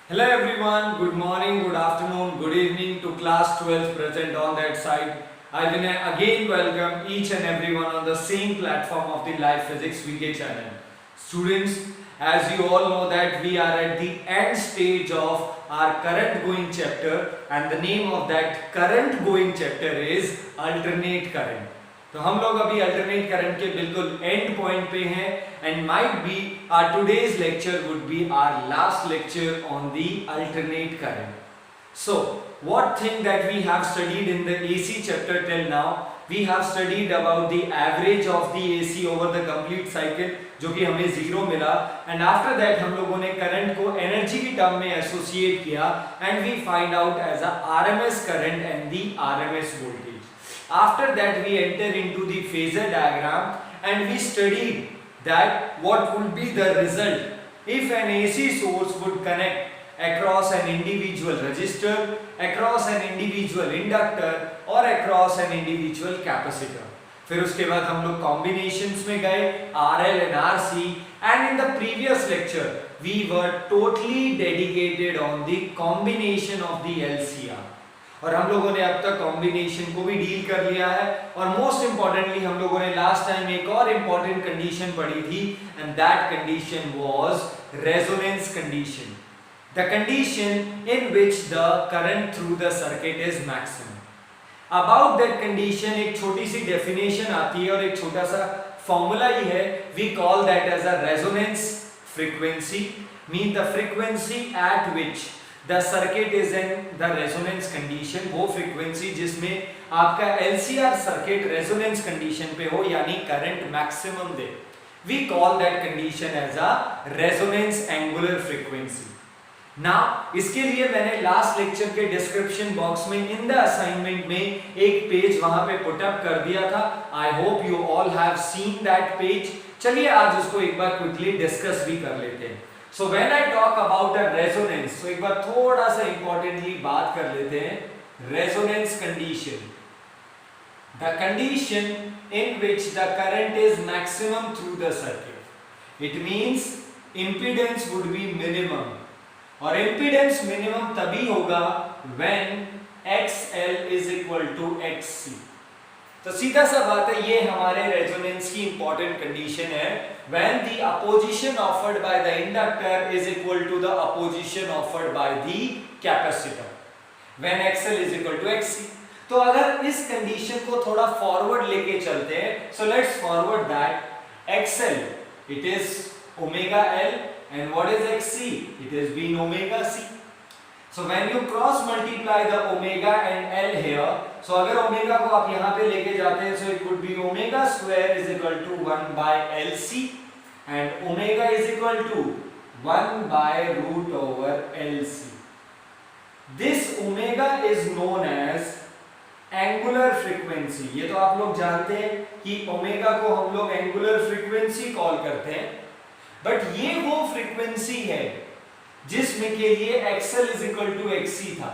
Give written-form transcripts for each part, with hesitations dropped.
Hello everyone, good morning, good afternoon, good evening to class 12 present on that side. I will again welcome each and everyone on the same platform of the Live Physics VK channel. Students, as you all know that we are at the end stage of our current going chapter and the name of that current going chapter is alternate current. तो हम लोग अभी alternate current के बिल्कुल and point पे हैं and might be our today's lecture would be our last lecture on the alternate current so what thing that we have studied in the AC chapter till now, we have studied about the average of the AC over the complete cycle जो कि हमें zero मिला and after that हम लोगों ने current को energy की term में एसोसिएट किया and we find out as a RMS current and the RMS voltage. After that we enter into the phasor diagram and we studied that what would be the result if an AC source would connect across an individual resistor, across an individual inductor or across an individual capacitor. फिर उसके बाद हम लोग combinations में गए RL and RC and in the previous lecture we were totally dedicated on the combination of the LCR. और हम लोगों ने अब तक कॉम्बिनेशन को भी डील कर लिया है और मोस्ट इंपॉर्टेंटली हम लोगों ने लास्ट टाइम एक और इंपॉर्टेंट कंडीशन पढ़ी थी and that condition was resonance condition, the condition in which the current through the circuit is maximum. About that condition एक छोटी सी डेफिनेशन आती है और एक छोटा सा फॉर्मूला ही है. We call that as a resonance frequency, mean the frequency at which The circuit is in the resonance condition, वो frequency जिसमें आपका LCR circuit resonance condition पे हो यानी current maximum they. We call that condition as a resonance angular frequency. Now इसके लिए मैंने last lecture के description box में in the assignment में एक पेज वहां पे put up कर दिया था. I hope you all have seen that page. चलिए आज उसको एक बार quickly discuss भी कर लेते हैं. So when I talk about a resonance, so एक बार थोड़ा सा importantly बात कर लेते हैं resonance condition. The condition in which the current is maximum through the circuit. It means impedance would be minimum. और impedance minimum तभी होगा when XL is equal to XC. तो सीधा सा बात है ये हमारे रेजोनेंस की इंपॉर्टेंट कंडीशन है when the opposition offered by the inductor is equal to the opposition offered by the capacitor when XL is equal to XC. तो अगर इस कंडीशन को थोड़ा फॉरवर्ड लेके चलते हैं, so let's forward that XL it is omega L and what is XC? It is been omega C. So when you cross multiply the omega and L here, so अगर omega को आप यहाँ पे लेके जाते हैं, so it would be omega square is equal to 1 by LC and omega is equal to 1 by root over LC. This omega is known as angular frequency. ये तो आप लोग जानते हैं कि ओमेगा को हम लोग angular frequency कॉल करते हैं, बट ये वो फ्रीक्वेंसी है जिसमें के लिए XL is equal to XC था.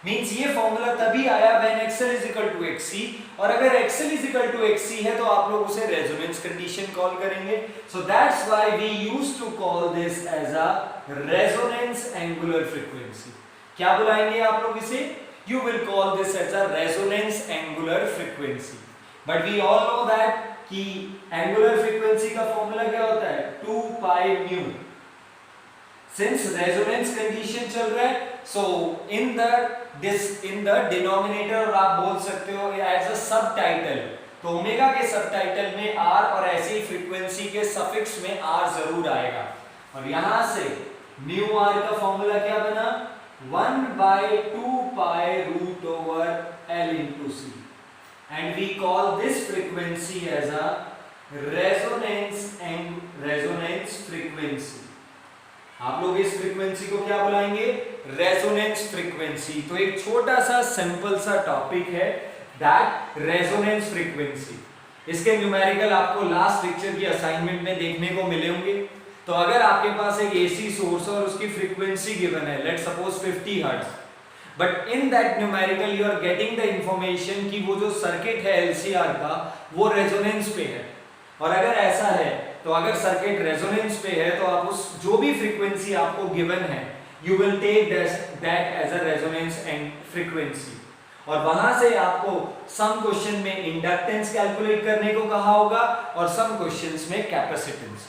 मींस ये फॉर्मूला तभी आया when XL is equal to XC और अगर XL is equal to XC है तो आप लोग उसे रेजोनेंस कंडीशन कॉल करेंगे. So that's why we used to call this as a resonance angular frequency. क्या बुलाएंगे आप लोग इसे? You will call this as a resonance angular frequency. But we all know that कि angular frequency का formula क्या होता है? 2 pi mu. Since resonance condition चल रहा है, so in the denominator और आप बोल सकते हो as a subtitle, तो ओमेगा के सबटाइटल में R और ऐसी फ्रीक्वेंसी के सफिक्स में R जरूर आएगा. और यहां से म्यू R का फॉर्मूला क्या बना? 1 by 2 pi root over L into C, and we call this frequency as a resonance frequency. आप लोग इस फ्रीक्वेंसी को क्या बुलाएंगे? Resonance frequency. तो एक छोटा सा सिंपल सा टॉपिक है दैट रेजोनेंस फ्रीक्वेंसी. इसके न्यूमेरिकल आपको लास्ट लेक्चर की असाइनमेंट में देखने को मिले होंगे. तो अगर आपके पास एक एसी सोर्स और उसकी फ्रीक्वेंसी गिवन है, let's suppose 50 hertz, but in that numerical you are getting the information कि वो जो सर्किट है एलसीआर का वो रेजोनेंस पे है. और अगर ऐसा है तो अगर सर्किट रेजोनेंस पे है तो आप उस जो भी फ्रीक्वेंसी आपको गिवन है you will take that as a resonance and frequency. और वहां से आपको सम क्वेश्चन में इंडक्टेंस कैलकुलेट करने को कहा होगा और सम क्वेश्चंस में कैपेसिटेंस.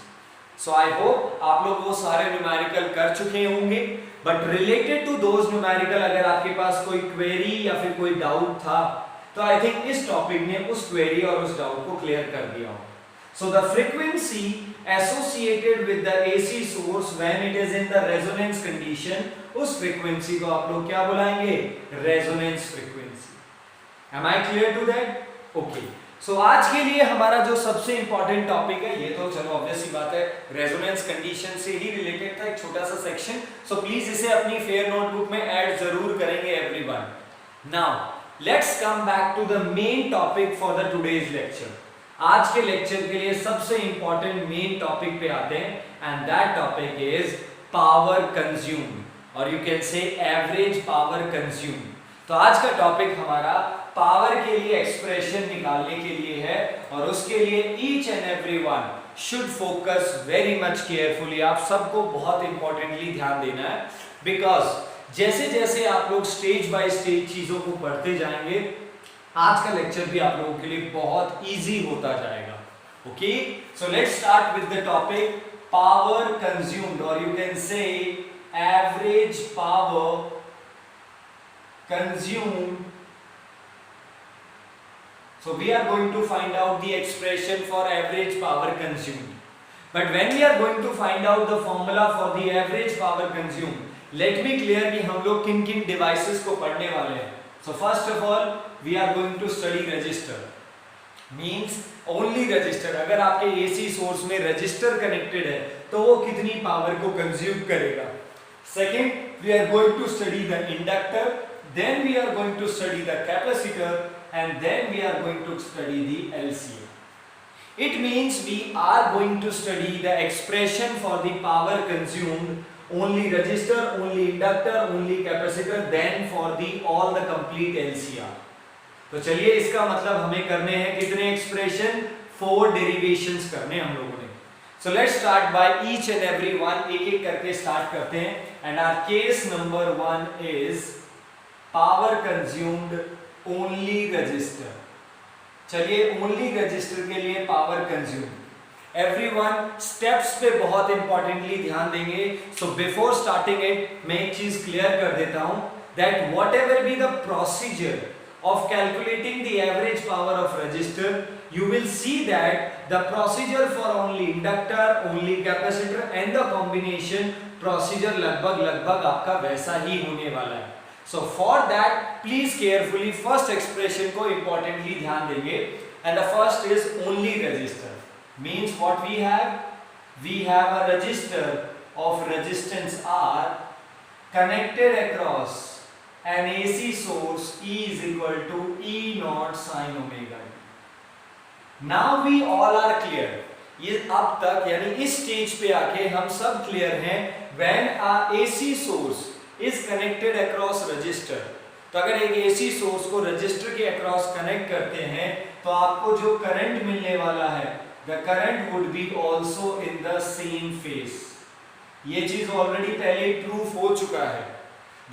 सो आई होप आप लोग वो सारे न्यूमेरिकल कर चुके होंगे, but related to those numerical अगर आपके पास कोई क्वेरी या फिर कोई डाउट था तो आई थिंक इस टॉपिक ने उस क्वेरी और उस डाउट को क्लियर कर दिया हो. So the frequency associated with the AC source when it is in the resonance condition, उस फ्रीक्वेंसी को आप लोग क्या बुलाएंगे? Resonance frequency. Am I clear to that? Okay. So आज के लिए हमारा जो सबसे इंपॉर्टेंट टॉपिक है, ये तो चलो ऑब्वियस सी बात है रेजोनेंस कंडीशन से ही रिलेटेड था, एक छोटा सा सेक्शन. सो प्लीज इसे अपनी फेयर नोटबुक में ऐड जरूर करेंगे everyone. Now let's come back to the main topic for the today's lecture. आज के लेक्चर के लिए सबसे इंपॉर्टेंट मेन टॉपिक पे आते हैं, and that topic is power consumed, और you can say average power consumed. तो आज का टॉपिक हमारा पावर के लिए एक्सप्रेशन निकालने के लिए है, और उसके लिए each and everyone should focus very much carefully. आप सबको बहुत इंपॉर्टेंटली ध्यान देना है, बिकॉज जैसे जैसे आप लोग स्टेज बाय स्टेज चीजों को पढ़ते जाएंगे, आज का लेक्चर भी आप लोगों के लिए बहुत इजी होता जाएगा. Okay, so let's start with the topic power consumed, और you can say average power consumed. So we are going to find out the expression for average power consumed. But when we are going to find out the formula for the average power consumed, let me clear कि हम लोग किन किन devices को पढ़ने वाले हैं. So first of all, we are going to study resistor. Means only resistor. अगर आपके AC सोर्स में रजिस्टर कनेक्टेड है तो वो कितनी पावर को कंज्यूम करेगा. Second, we are going to study the inductor. Then we are going to study the capacitor, and then we are going to study the LCA. It means we are going to study the expression for the power consumed. Only resistor, only inductor, only capacitor, then for the all the complete LCR. तो चलिए इसका मतलब हमें करने हैं कितने expression? 4 derivations करने हम लोगों ने. So let's start by each and every one, एक एक करके स्टार्ट करते हैं. And our case number 1 is power consumed only resistor. चलिए only resistor के लिए power consumed. Everyone steps पे बहुत इंपॉर्टेंटली ध्यान देंगे. सो बिफोर स्टार्टिंग इट मैं एक चीज क्लियर कर देता हूं, that whatever be the procedure of calculating the average power of register, you will see that the procedure for only inductor, only capacitor and the combination procedure लगभग आपका वैसा ही होने वाला है. So for that please carefully first expression को importantly ध्यान देंगे, and the first is only resistor. Means what we have a resistor of resistance R connected across an AC source E is equal to E naught sin omega t. Now we all are clear. ये अब तक यानी इस stage पे आके हम सब clear हैं. When a AC source is connected across resistor, तो अगर एक AC सोर्स को रजिस्टर के अक्रॉस कनेक्ट करते हैं तो आपको जो करंट मिलने वाला है, the current would be also in the same phase. ये चीज ऑलरेडी पहले प्रूफ हो चुका है,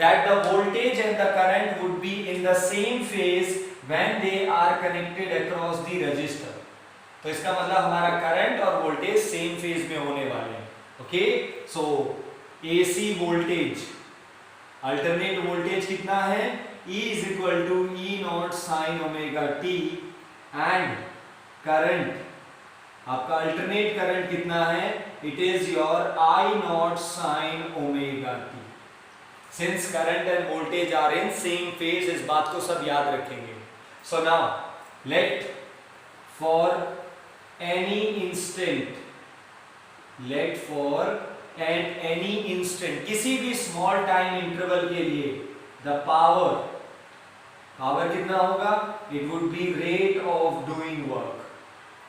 that the voltage and the current would be in the same phase when they are connected across the resistor. तो इसका मतलब हमारा करंट और वोल्टेज सेम फेज में होने वाले हैं. ओके, सो AC वोल्टेज, अल्टरनेट वोल्टेज कितना है? E is equal to E naught sin omega t, and current आपका अल्टरनेट करंट कितना है? It is your I naught sin omega t. Since current and voltage are in same phase, इस बात को सब याद रखेंगे. So now let for any instant किसी भी स्मॉल टाइम इंटरवल के लिए द पावर कितना होगा? It would be rate of doing work.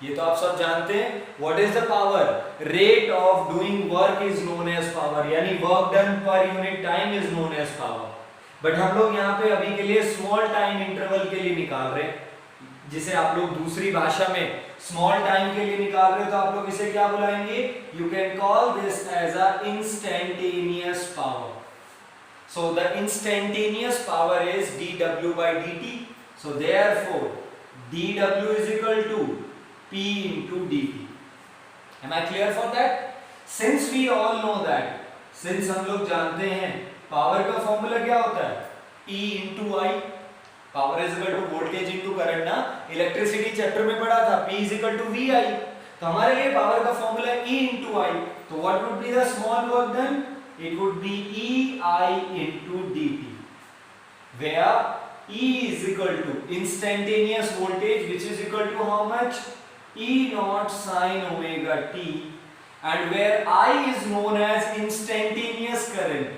ये तो आप सब जानते हैं. What is the power? Rate of doing work is known as power, यानी work done per unit time is known as power. But हम लोग यहाँ पे अभी के लिए स्मॉल टाइम इंटरवल के लिए निकाल रहे हैं, जिसे आप लोग दूसरी भाषा में स्मॉल टाइम के लिए निकाल रहे हो, तो आप लोग इसे क्या बुलाएंगे? You can call this as a instantaneous power. So the instantaneous power is dw by dt. So therefore dw is equal to p into dt. Am I clear for that? Since we all know that, since हम लोग जानते हैं power का formula क्या होता है, E into I. Power is equal to voltage into current ना, electricity chapter में पढ़ा था, P is equal to VI. तो हमारे लिए पावर का फॉर्मूला है E into I. तो what would be the small work done? It would be EI into dt, where E is equal to instantaneous voltage, which is equal to how much? E naught sine omega t, and where I is known as instantaneous current,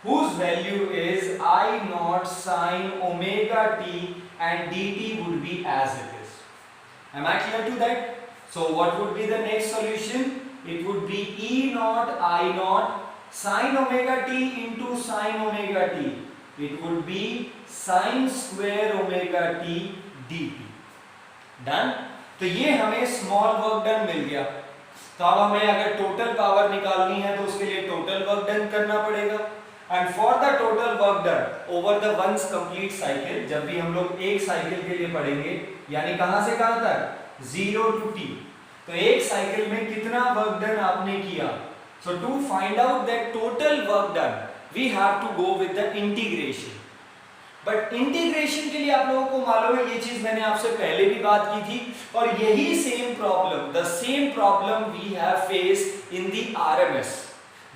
whose value is I naught sine omega t, and dt would be as it is. Am I clear to that? So what would be the next solution? It would be E naught I naught sin omega t into sin omega t. It would be sin square omega t dt. Done? तो ये हमें small work done मिल गया. तो अब हमें अगर total power निकालनी है तो उसके लिए टोटल वर्क डन करना पड़ेगा. And for the total work done over the ones complete cycle, जब भी हम लोग एक साइकिल के लिए पढ़ेंगे, यानी कहां से कहां तक, 0 to t, तो एक साइकिल में कितना वर्क डन आपने किया. So to find out that total work done, we have to go with the integration. But integration के लिए आप लोगों को मालूम है, ये चीज मैंने आपसे पहले भी बात की थी, और यही same problem, the same problem we have faced in the RMS.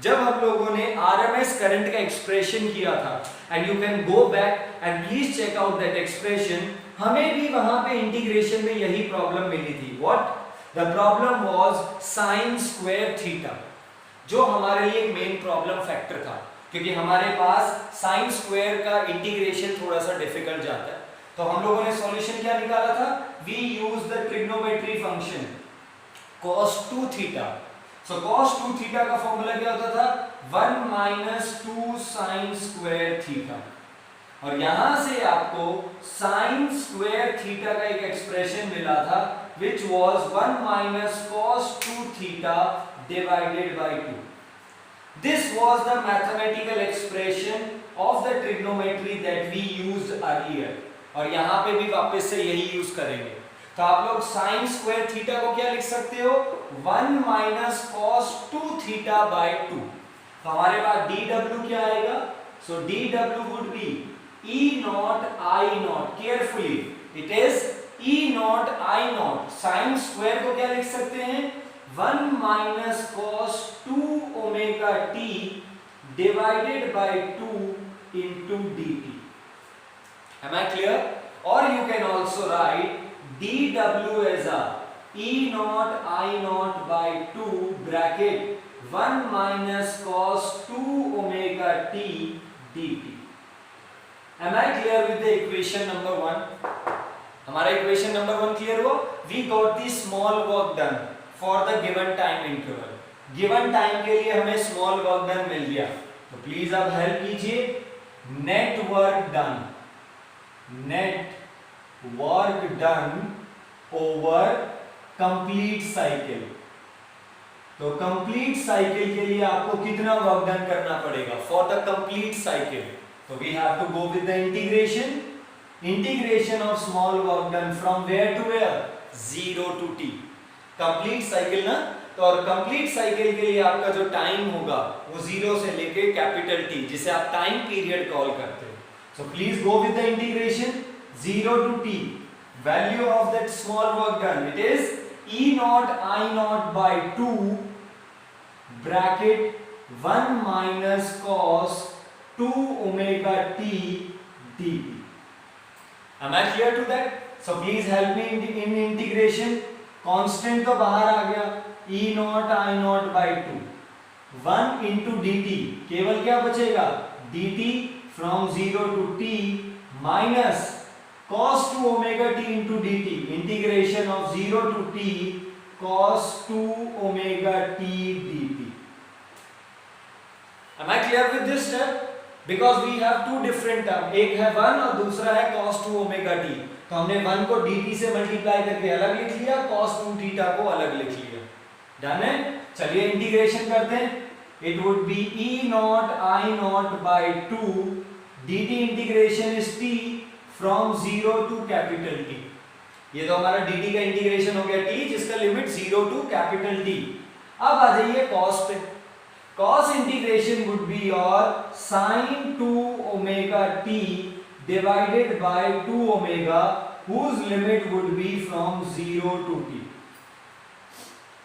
जब हम लोगों ने RMS करंट का एक्सप्रेशन किया था, and you can go back and please check out that expression, हमें भी वहां पे इंटीग्रेशन में यही प्रॉब्लम मिली थी. What? The problem was sin square theta, जो हमारे लिए एक मेन प्रॉब्लम फैक्टर था, क्योंकि हमारे पास साइन स्क्वायर का इंटीग्रेशन थोड़ा सा डिफिकल्ट जाता है. तो हम लोगों ने सॉल्यूशन क्या निकाला था, we use the trigonometry function cos 2 theta. So cos 2 theta का फॉर्मूला क्या होता था, 1 माइनस 2 साइन स्क्वायर थीटा, और यहां से आपको साइन स्क्वायर थीटा का एक एक्सप्रेशन मिला था, which was 1 minus cos 2 theta divided by 2. This was the mathematical expression of the trigonometry that we used earlier. और यहाँ पे भी वापस से यही यूज करेंगे. तो आप लोग sin square theta को क्या लिख सकते हो, 1 minus cos 2 theta by 2. तो हमारे पास dw क्या आएगा, so dw would be E naught I naught. Carefully, it is E naught I naught. sin square को क्या लिख सकते हैं, 1 minus cos 2 omega t divided by 2 into dt. Am I clear? Or you can also write dw as a E naught I naught by 2 bracket 1 minus cos 2 omega t dt. Am I clear with the equation number 1? हमारा equation number 1 clear हुआ. We got the small work done for the given time interval. Given time के लिए हमें small work done मिल गया. तो please आप help कीजिए. Net work done over complete cycle. तो कंप्लीट साइकिल के लिए आपको कितना वर्क डन करना पड़ेगा फॉर द कंप्लीट साइकिल. तो we have to go with the integration of small work done from where to where, 0 to t. Complete cycle ना, तो और कंप्लीट साइकिल के लिए आपका जो टाइम होगा वो 0 से लेके कैपिटल T, जिसे आप टाइम पीरियड कॉल करते हो. So please go with the integration 0 to t. Value of that small work done, it is E naught I naught by 2 bracket 1 minus cos 2 omega t dt. Am I clear to that? So please help me in integration. Constant तो बाहर आ गया, E naught I naught by 2, 1 into dt, केवल क्या बचेगा, dt from 0 to t minus cos 2 omega t into dt, integration of 0 to t cos 2 omega t dt. Am I clear with this step? Because we have two different terms, एक है 1 और दूसरा है cos 2 omega t. तो हमने 1 को dt से multiply करके अलग लिख लिया, cos 2 थीटा को अलग लिख लिया. डन है. चलिए इंटीग्रेशन करते हैं. it would be E naught I naught by 2 dt integration is t from 0 to capital T. ये तो हमारा dt का इंटीग्रेशन हो गया t जिसका लिमिट 0 to capital T. अब आ जाइए cos पे. cos integration would be your sin 2 omega t divided by 2 omega whose limit would be from 0 to t.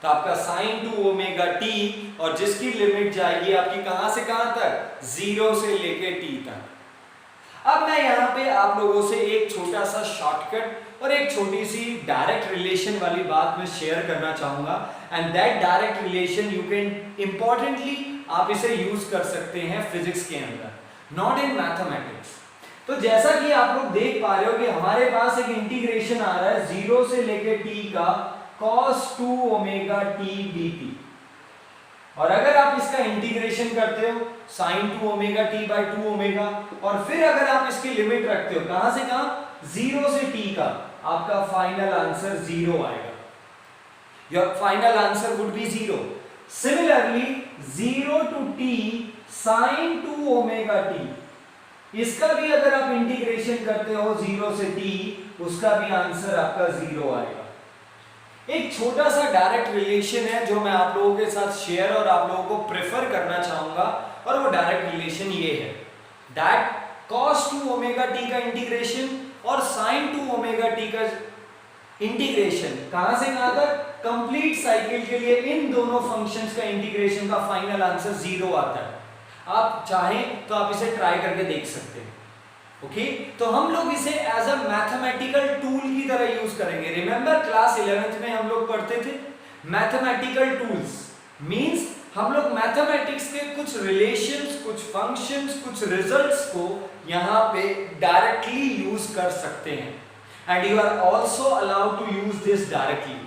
तो आपका sin 2 ओमेगा t और जिसकी लिमिट जाएगी आपकी कहां से कहां तक, 0 से लेके t तक. अब मैं यहां पे आप लोगों से एक छोटा सा शॉर्टकट और एक छोटी सी डायरेक्ट रिलेशन वाली बात मैं शेयर करना चाहूंगा. And that direct relation you can importantly आप इसे यूज कर सकते हैं फिजिक्स के अंदर, नॉट इन मैथमेटिक्स. तो जैसा कि आप लोग देख पा रहे हो कि हमारे पास एक इंटीग्रेशन आ रहा है 0 से लेके t का cos 2 ओमेगा t dt. और अगर आप इसका इंटीग्रेशन करते हो sin 2 omega t by 2 omega और फिर अगर आप इसकी लिमिट रखते हो कहां से कहां, 0 से t का, आपका फाइनल आंसर 0 आएगा. Your final answer would be 0. Similarly 0 to t sin 2 omega t, इसका भी अगर आप इंटीग्रेशन करते हो 0 से t, उसका भी आंसर आपका 0 आएगा. एक छोटा सा डायरेक्ट रिलेशन है जो मैं आप लोगों के साथ शेयर और आप लोगों को प्रेफर करना चाहूंगा, और वो डायरेक्ट रिलेशन ये है दैट cos 2 ओमेगा t का इंटीग्रेशन और sin 2 ओमेगा t का इंटीग्रेशन कहां से कहां तक, कंप्लीट साइकिल के लिए इन दोनों फंक्शंस का इंटीग्रेशन का फाइनल आंसर 0 आता है. आप चाहें तो आप इसे ट्राई करके देख सकते हैं. ओके तो हम लोग इसे एज अ मैथमेटिकल टूल की तरह यूज करेंगे. रिमेंबर क्लास 11th में हम लोग पढ़ते थे मैथमेटिकल टूल्स. मींस हम लोग मैथमेटिक्स के कुछ रिलेशंस, कुछ फंक्शंस, कुछ रिजल्ट्स को यहां पे डायरेक्टली यूज कर सकते हैं. And you are also allowed to use this directly.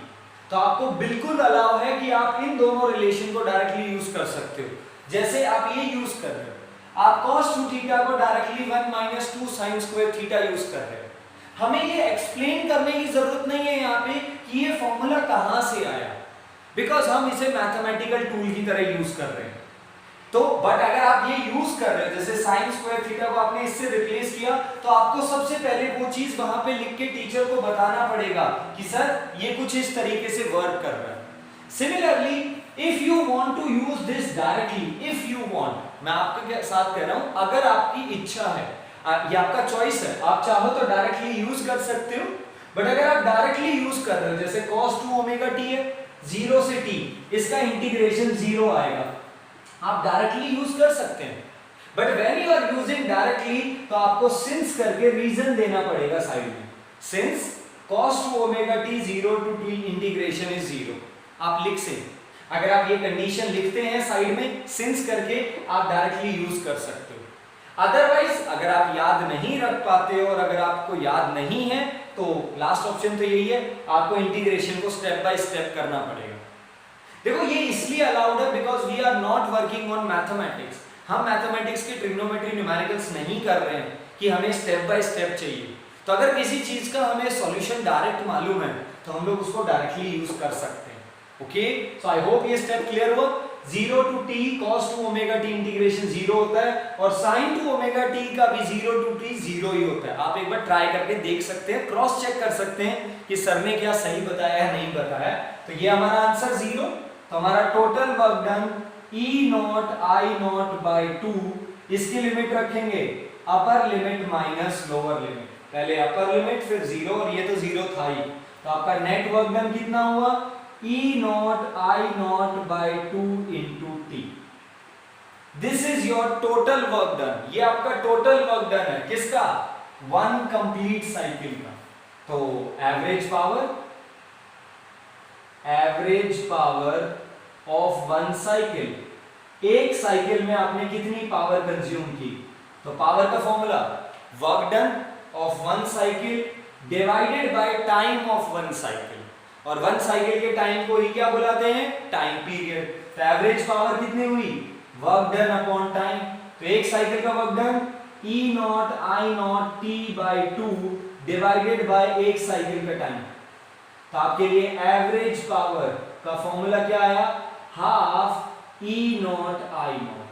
तो आपको बिल्कुल अलाउ है कि आप इन दोनों रिलेशन को डायरेक्टली यूज कर सकते हो. जैसे आप ये यूज कर रहे हो, आप cos 2 थीटा को directly 1 minus 2 sin square theta use कर रहे हैं. हमें ये एक्सप्लेन करने की जरूरत नहीं है यहाँ पे कि ये फॉर्मूला कहां से आया, बिकॉज हम इसे मैथमेटिकल टूल की तरह यूज कर रहे हैं. तो बट अगर आप ये यूज कर रहे हो, जैसे sin square थीटा को आपने इससे रिप्लेस किया, तो आपको सबसे पहले वो चीज वहां पे लिख के टीचर को बताना पड़ेगा कि सर ये कुछ इस तरीके से वर्क कर रहा है. Similarly if you want to use this directly, if you want, मैं आपके साथ कह रहा हूं अगर आपकी इच्छा है, ये आपका चॉइस है, आप चाहो तो डायरेक्टली यूज कर सकते हो. बट अगर आप डायरेक्टली यूज कर रहे हो, जैसे cos 2 ओमेगा t है 0 से t, इसका इंटीग्रेशन 0 आएगा, आप डायरेक्टली यूज कर सकते हैं. But when you are using directly तो आपको सिंस करके रीजन देना पड़ेगा साइड में. Since cos 2 omega t 0 to t integration is 0, आप लिख से अगर आप ये कंडीशन लिखते हैं साइड में सिंस करके, आप डायरेक्टली यूज कर सकते हो. अदरवाइज अगर आप याद नहीं रख पाते हो और अगर आपको याद नहीं है तो लास्ट ऑप्शन तो यही है, आपको इंटीग्रेशन को स्टेप बाय स्टेप करना पड़ेगा. देखो ये इसलिए अलाउड है because we are not working on mathematics. हम मैथमेटिक्स के ट्रिग्नोमेट्री न्यूमेरिकल्स नहीं कर रहे हैं कि हमें स्टेप बाय स्टेप चाहिए. तो अगर किसी चीज का हमें सॉल्यूशन डायरेक्ट मालूम है तो हम लोग उसको डायरेक्टली यूज कर सकते हैं. ओके सो आई होप ये स्टेप क्लियर हुआ. 0 to t cos 2 omega t integration 0 होता है और sin 2 ओमेगा t का भी 0 to t 0 ही होता है. आप एक बार ट्राई करके देख सकते हैं, क्रॉस चेक कर सकते हैं कि सर ने क्या सही बताया है नहीं बताया. तो ये हमारा आंसर 0. तो हमारा total work done E not I not by 2, इसकी लिमिट रखेंगे upper limit minus lower limit. पहले अपर लिमिट फिर 0 और ये तो 0 था ही. तो आपका नेट वर्क डन कितना हुआ, E not I not by 2 into t. This is your total work done. ये आपका टोटल वर्क डन है किसका, वन कंप्लीट साइकिल का. तो average power of one cycle, एक साइकिल में आपने कितनी पावर कंज्यूम की. तो पावर का formula work done of one cycle divided by time of one cycle, और वन साइकिल के टाइम को ही क्या बुलाते हैं, टाइम पीरियड. तो एवरेज पावर कितनी हुई, वर्क डन अपॉन टाइम. तो एक साइकिल का work done E not I not t by 2 divided by एक साइकिल का टाइम. तो आपके लिए एवरेज पावर का फॉर्मूला क्या आया, half E naught I naught.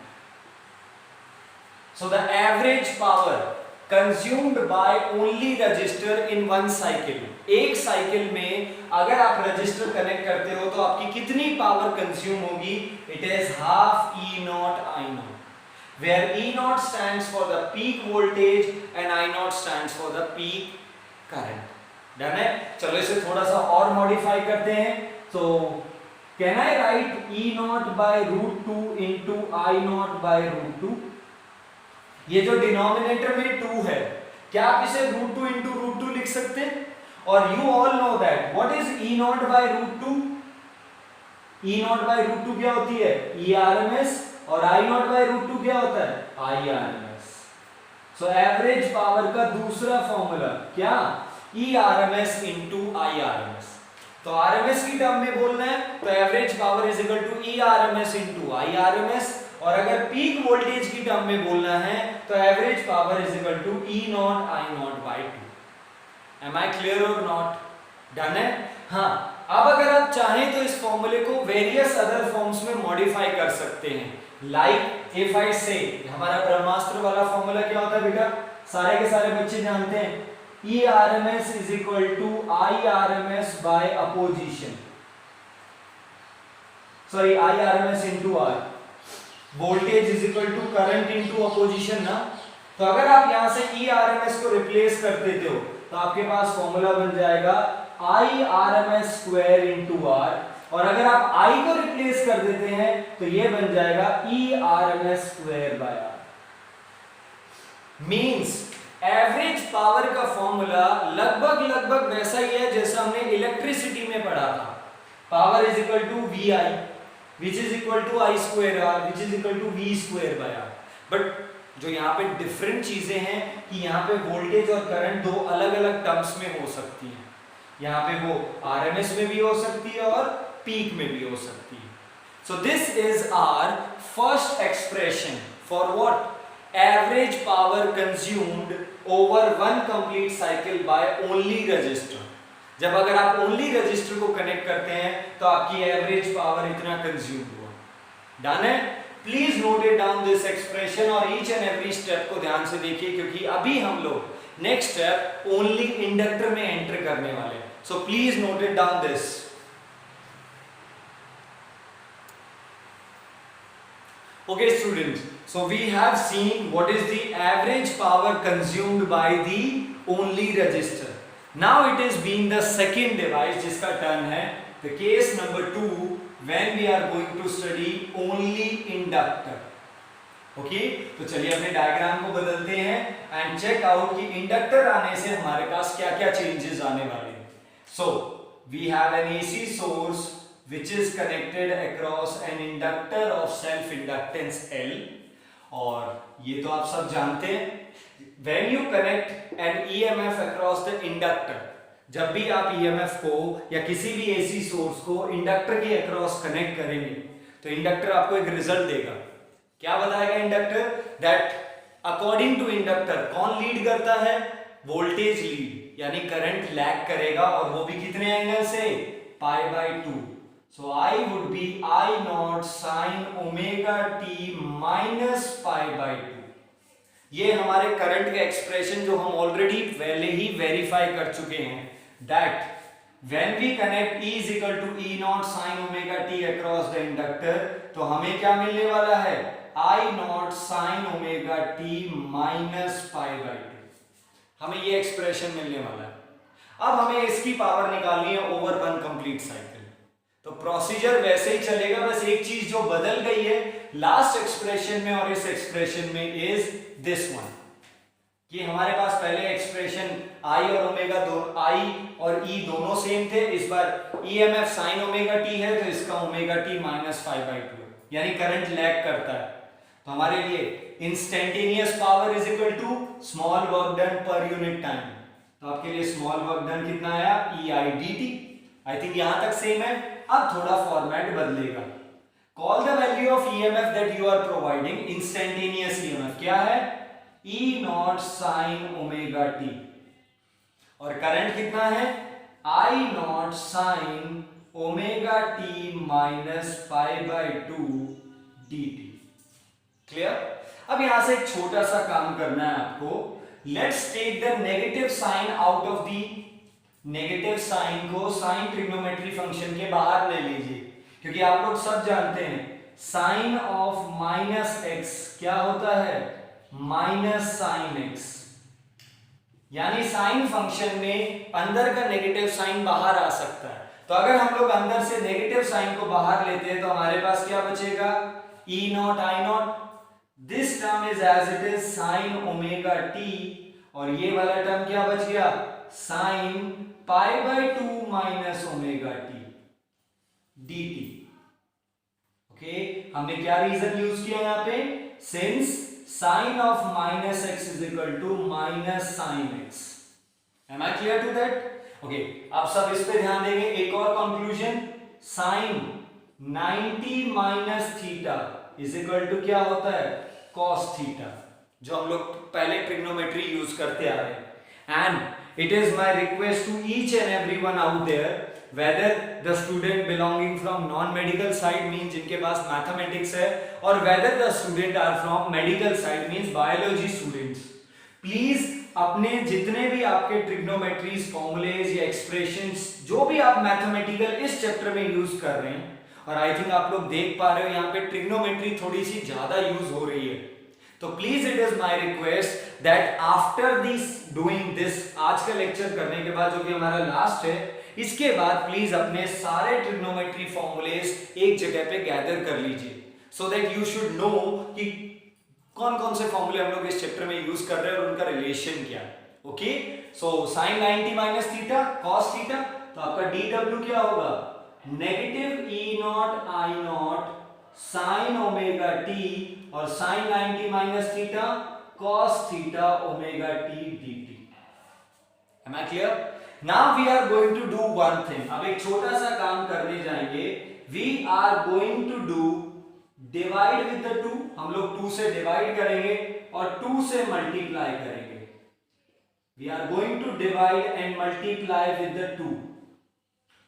So the average power consumed by only register in one cycle. एक cycle में अगर आप रजिस्टर कनेक्ट करते हो तो आपकी कितनी पावर कंज्यूम होगी? It is half E naught I naught, where E naught stands for the peak voltage and I naught stands for the peak current. Done है? चलो इसे थोड़ा सा और मॉडिफाई करते हैं. तो can I right E naught by root 2 into I naught by root 2? ये जो डिनोमिनेटर में 2 है, क्या आप इसे रूट 2 इंटू रूट 2 लिख सकते हैं? और you all know that what is E naught by root 2? E naught by root 2 क्या होती है? E RMS. और I naught by root 2 क्या होता है? I RMS. So average power का दूसरा फॉर्मूला क्या? E RMS into I RMS. तो RMS की टर्म में बोलना है तो average power is equal to E RMS into I RMS. और अगर पीक वोल्टेज की टर्म में बोलना है तो average power is equal to E naught I naught by 2. Am I clear or not? Done है? हाँ. अब अगर आप चाहें तो इस फॉर्मूले को वेरियस अदर फॉर्म्स में मॉडिफाई कर सकते हैं. लाइक इफ आई से, हमारा ब्रह्मास्त्र वाला फॉर्मूला क्या होता है बेटा? सारे के सारे बच्चे जानते हैं. E RMS is equal to I RMS by opposition. Sorry, I RMS into R. Voltage is equal to current into opposition ना. तो अगर आप यहां से E RMS को रिप्लेस कर देते हो तो आपके पास फॉर्मूला बन जाएगा I RMS square into R. और अगर आप I को रिप्लेस कर देते हैं तो ये बन जाएगा E RMS square by R. Means average power का फॉर्मूला लगभग वैसा ही है जैसा हमने इलेक्ट्रिसिटी में पढ़ा था. Power is equal to VI which is equal to I square R which is equal to V square by R. But जो यहाँ पे डिफरेंट चीजें हैं कि यहाँ पे वोल्टेज और करंट दो अलग अलग टर्म्स में हो सकती हैं. यहाँ पे वो RMS में भी हो सकती है और पीक में भी हो सकती है. So this is our first expression for what? Average power consumed over one complete cycle by only resistor. जब अगर आप ओनली रजिस्टर को कनेक्ट करते हैं तो आपकी एवरेज पावर इतना कंज्यूम हुआ. डन है? Please note it down this expression और ईच एंड एवरी स्टेप को ध्यान से देखिए क्योंकि अभी हम लोग नेक्स्ट स्टेप ओनली इंडक्टर में एंटर करने वाले हैं. So please note it down this. Okay students, so we have seen what is the average power consumed by the only resistor. Now it is being the second device जिसका turn है. The case number 2 when we are going to study only inductor. Okay, तो चलिए अपने diagram को बदलते हैं and check out कि inductor आने से हमारे पास क्या क्या चेंजेस आने वाले हैं. So we have an AC source which is connected across an inductor of self inductance L. और ये तो आप सब जानते हैं when you connect an EMF across the inductor, जब भी आप EMF को या किसी भी AC सोर्स को इंडक्टर के अक्रॉस कनेक्ट करेंगे तो इंडक्टर आपको एक रिजल्ट देगा. क्या बताएगा inductor? That according to inductor कौन लीड करता है? वोल्टेज लीड, यानी करंट लैग करेगा और वो भी कितने एंगल से? Pi by 2. So I would be I naught sin omega t minus pi by 2. ये हमारे करंट का एक्सप्रेशन जो हम ऑलरेडी पहले ही वेरीफाई कर चुके हैं. That when we connect E is equal to E naught sin omega t across the inductor, तो हमें क्या मिलने वाला है? I naught sin omega t minus pi by 2. हमें ये एक्सप्रेशन मिलने वाला है. अब हमें इसकी पावर निकालनी है ओवर वन कंप्लीट साइकिल. तो प्रोसीजर वैसे ही चलेगा, बस एक चीज जो बदल गई है लास्ट एक्सप्रेशन में और इस एक्सप्रेशन में इज दिस वन, कि हमारे पास पहले एक्सप्रेशन I और ओमेगा I और E दोनों सेम थे. इस बार EMF sin ओमेगा t है तो इसका ओमेगा t माइनस 5/2 यानी करंट लैग करता है. तो हमारे लिए instantaneous power is equal to small work done per unit time. तो आपके लिए स्मॉल वर्क डन कितना आया? EI/dt. आई थिंक यहां तक सेम है. अब थोड़ा फॉर्मेट बदलेगा. Call the value of EMF that you are providing. Instantaneous EMF क्या है? E naught sin omega t. और करंट कितना है? I naught sin omega t minus pi by 2 dt। Clear? अब यहां से एक छोटा सा काम करना है आपको। Let's take the negative sign out of the, negative sign को साइन ट्रिग्नोमेट्री फंक्शन के बाहर ले लीजिए, क्योंकि आप लोग सब जानते हैं साइन ऑफ माइनस एक्स क्या होता है, माइनस साइन एक्स। यानी साइन फंक्शन में अंदर का नेगेटिव साइन बाहर आ सकता है। तो अगर हम लोग अंदर से नेगेटिव साइन को बाहर लेते हैं तो हमारे पास क्या बचेगा, E not I nought, this term is as it is sine omega T, और ये वाला टर्म क्या बच गया, sine pi by 2 minus omega T dt। Okay, हमने क्या रीजन यूज किया यहाँ पे, since sine of minus X is equal to minus sine X. Am I clear to that? Okay, आप सब इस पे ध्यान देंगे। एक और conclusion, sine 90 minus theta is equal to क्या होता है, कॉस थीटा, जो हम लोग पहले ट्रिग्नोमेट्री यूज करते आ रहे हैं। And it is my request to each and everyone out there, whether the student belonging from non-medical side means जिनके पास mathematics है, और whether the student are from medical side means biology students, please अपने जितने भी आपके ट्रिग्नोमेट्रीज, formulas या expressions जो भी आप मैथमेटिकल इस चैप्टर में यूज कर रहे हैं, और आई थिंक आप लोग देख पा रहे हो यहाँ पे ट्रिग्नोमेट्री थोड़ी सी ज्यादा यूज हो रही है, तो please it is my request that after this doing this, आज का लेक्चर करने के बाद जो कि हमारा लास्ट है, इसके बाद प्लीज अपने सारे ट्रिग्नोमेट्री फॉर्मूलेज एक जगह पे गैदर कर लीजिए, so that you should know कि कौन कौन से फॉर्मूले हम लोग इस चैप्टर में यूज कर रहे हैं और उनका रिलेशन क्या है। Okay, so sine 90 minus theta cos theta, तो आपका dw क्या होगा, negative E not I nought sine omega T, और sine 90 minus theta cos theta omega T dt। Am I clear? Now we are going to do one thing. अब एक छोटा सा काम करने जाएंगे। We are going to do divide with the 2, हम लोग 2 से डिवाइड करेंगे और 2 से मल्टीप्लाई करेंगे। We are going to divide and multiply with the 2.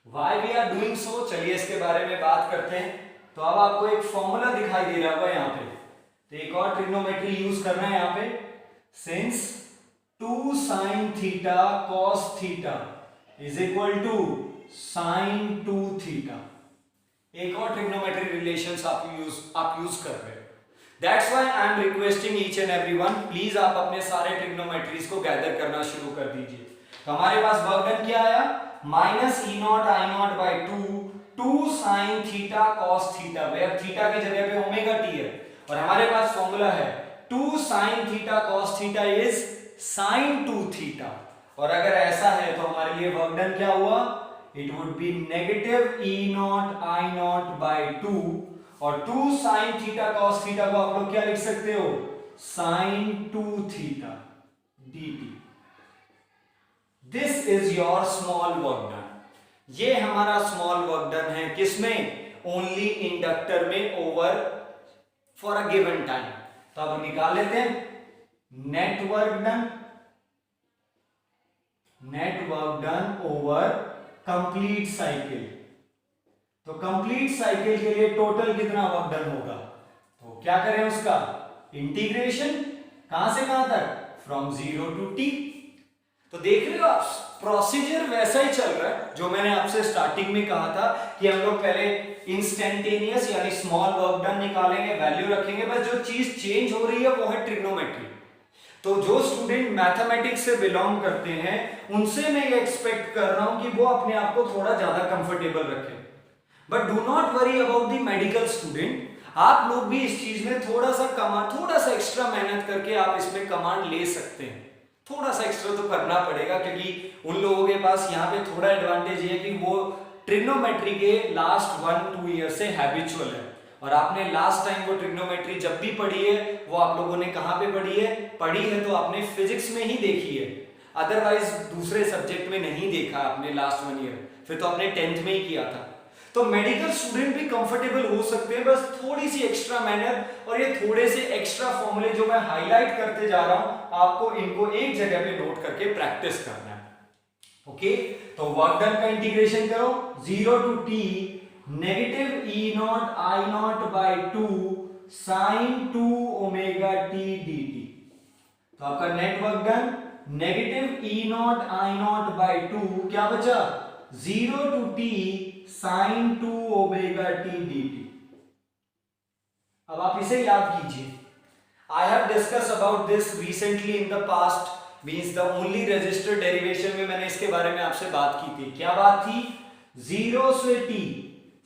Why we are doing so? चलिए इसके बारे में बात करते हैं। तो अब आपको एक फॉर्मूला दिखाई दे रहा होगा यहाँ पे, तो एक और ट्रिग्नोमेट्री यूज करना है यहाँ पे। सिंस 2 sin थीटा cos थीटा is equal to sin 2 theta, एक और ट्रिग्नोमेट्री रिलेशंस आप यूज कर रहे हो। That's why I am requesting each and everyone, please आप अपने सारे ट्रिग्नोमेट्रीज को गैदर करना शुरू कर दीजिए। तो हमारे पास वर्क डन क्या आया, minus E not I naught by 2 sin theta cos थीटा, वेयर थीटा की जगह पे ओमेगा टी है, और हमारे पास फॉर्मूला है 2 sin थीटा cos थीटा इज sin 2 थीटा। और अगर ऐसा है तो हमारे लिए वर्क डन क्या हुआ, it would B negative E not I naught by 2, और 2 sin थीटा cos थीटा को आप लोग क्या लिख सकते हो, sin 2 theta dt। This is your small work done. ये हमारा स्मॉल वर्क डन है किसमें, ओनली इंडक्टर में over for a given time. तो अब निकाल लेते हैं net work done, net work done over complete cycle. तो कंप्लीट साइकिल के लिए टोटल कितना वर्क डन होगा, तो क्या करें उसका इंटीग्रेशन, कहां से कहां तक, फ्रॉम 0 टू t। तो देख रहे हो आप, प्रोसीजर वैसा ही चल रहा है जो मैंने आपसे स्टार्टिंग में कहा था कि हम लोग पहले इंस्टेंटेनियस यानी स्मॉल वर्क डन निकालेंगे, वैल्यू रखेंगे, बस जो चीज चेंज हो रही है वो है ट्रिग्नोमेट्री। तो जो स्टूडेंट मैथमेटिक्स से बिलोंग करते हैं उनसे मैं ये एक्सपेक्ट कर रहा हूं कि वो अपने आप को थोड़ा ज्यादा कंफर्टेबल रखें, but do not worry about the medical student. आप लोग भी इस चीज में थोड़ा सा एक्स्ट्रा मेहनत करके आप इसमें कमांड ले सकते हैं। थोड़ा सा एक्स्ट्रा तो करना पड़ेगा, क्योंकि उन लोगों के पास यहाँ पे थोड़ा एडवांटेज है कि वो ट्रिग्नोमेट्री के लास्ट 1-2 ईयर से हैबिचुअल है, और आपने लास्ट टाइम वो ट्रिग्नोमेट्री जब भी पढ़ी है वो आप लोगों ने कहाँ पे पढ़ी है तो आपने फिजिक्स में ही देखी है, अदरवाइज दूसरे सब्जेक्ट में नहीं देखा आपने लास्ट 1 ईयर, फिर तो आपने 10th में ही किया था। तो मेडिकल स्टूडेंट भी कंफर्टेबल हो सकते हैं, बस थोड़ी सी एक्स्ट्रा मेहनत और ये थोड़े से एक्स्ट्रा फॉर्मूले जो मैं हाईलाइट करते जा रहा हूं, आपको इनको एक जगह पे नोट करके प्रैक्टिस करना है। ओके, तो वर्क डन का इंटीग्रेशन करो 0 to t negative E not I naught by 2 sine 2 omega T dt। तो आपका net work done negative E not I naught by 2 क्या बचा 0 to t sine 2 omega T dt। अब आप इसे याद कीजिए। I have discussed about this recently in the past, means the only register derivation में मैंने इसके बारे में आपसे बात की थी। क्या बात थी 0 से t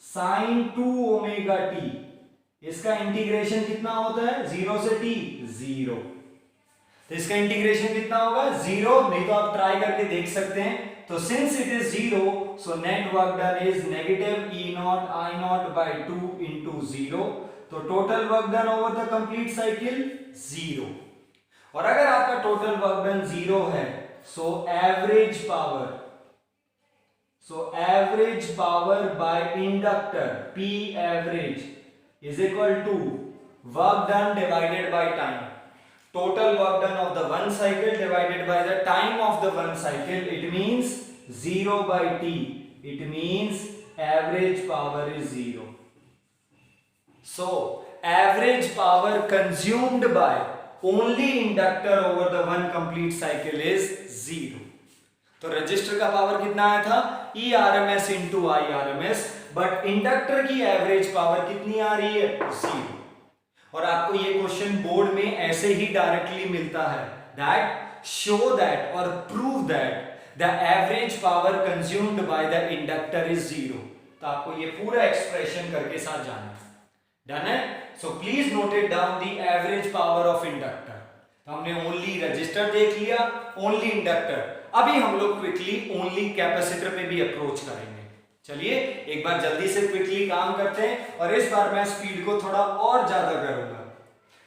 sin 2 ओमेगा t, इसका इंटीग्रेशन कितना होता है 0 से t 0। तो इसका इंटीग्रेशन कितना होगा 0, नहीं तो आप ट्राई करके देख सकते हैं। तो since it is 0 so net work done is negative E not I naught by 2 into 0। तो total work done over the complete cycle 0। और अगर आपका टोटल वर्क डन 0 है so average power by inductor P average is equal to work done divided by time. Total work done of the one cycle divided by the time of the one cycle, it means 0 by t, it means average power is 0. So average power consumed by only inductor over the one complete cycle is 0. तो register का power कितना आया था E RMS into I RMS, but inductor की average power कितनी आ रही है 0। और आपको ये क्वेश्चन बोर्ड में ऐसे ही डायरेक्टली मिलता है, दैट शो दैट और prove that the average power consumed by the inductor is 0। तो आपको ये पूरा एक्सप्रेशन करके साथ जाना है। डन है? So please note it down the average power of inductor. तो हमने ओनली रजिस्टर देख लिया, ओनली इंडक्टर। अभी हम लोग क्विकली ओनली कैपेसिटर पे भी अप्रोच करेंगे। चलिए एक बार जल्दी से क्विकली काम करते हैं, और इस बार मैं स्पीड को थोड़ा और ज्यादा करूंगा।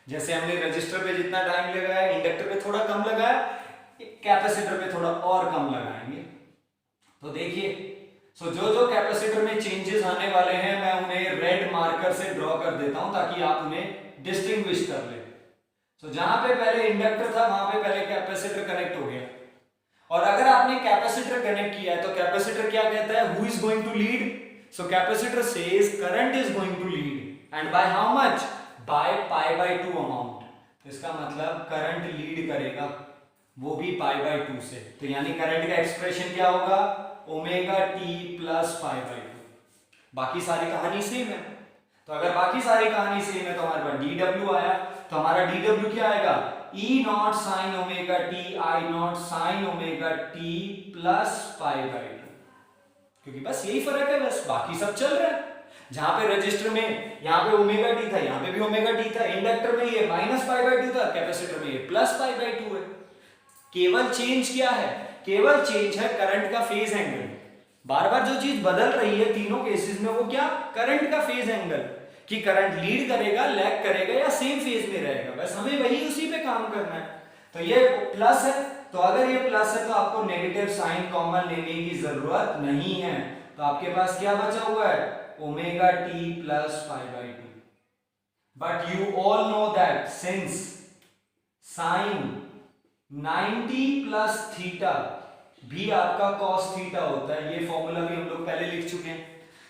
जैसे हमने रजिस्टर पे जितना टाइम लगाया, इंडक्टर पे थोड़ा कम लगाया, कैपेसिटर पे थोड़ा और कम लगाएंगे। तो देखिए, सो जो कैपेसिटर में चेंजेस आने वाले हैं मैं उन्हें रेड मार्कर से ड्रॉ कर देता हूं ताकि आप उन्हें डिस्टिंग्विश कर ले। सो जहां पे पहले इंडक्टर था वहां पे पहले कैपेसिटर कनेक्ट हो गया, और अगर आपने कैपेसिटर कनेक्ट किया है तो कैपेसिटर क्या कहता है, who is going to lead. So capacitor says current is going to lead, and by how much, by pi by 2 amount. इसका मतलब करंट लीड करेगा, वो भी पाई बाय 2 से। तो यानी करंट का एक्सप्रेशन क्या होगा, omega T plus pi by 2। बाकी सारी कहानी सेम है। तो अगर बाकी सारी कहानी सेम है तो हमारे पास dw आया, तो हमारा dw क्या आएगा, E nought sine omega T I nought sine omega T plus pi by 2। क्योंकि बस यही फर्क है, बस बाकी सब चल रहा है। जहां पे रजिस्टर में यहाँ पे ओमेगा टी था, यहाँ पे भी ओमेगा टी था, इंडक्टर में ये माइनस पाई बाय 2 था, कैपेसिटर में ये प्लस पाई बाय 2 है। केवल चेंज क्या है, केवल चेंज है करंट का फेज एंगल। बार बार जो चीज बदल रही है तीनों केसेस में वो क्या, करंट का फेज एंगल, कि करंट लीड करेगा, लैग करेगा या सेम फेज में रहेगा, बस हमें वही उसी पे काम करना है। तो ये प्लस है, तो अगर ये प्लस है तो आपको नेगेटिव साइन कॉमन लेने की जरूरत नहीं है। तो आपके पास क्या बचा हुआ है, omega T plus pi by 2। But you all know that since sign 90 plus theta भी आपका कॉस थीटा होता है, ये फॉर्मूला भी हम लोग पहले लिख चुके हैं।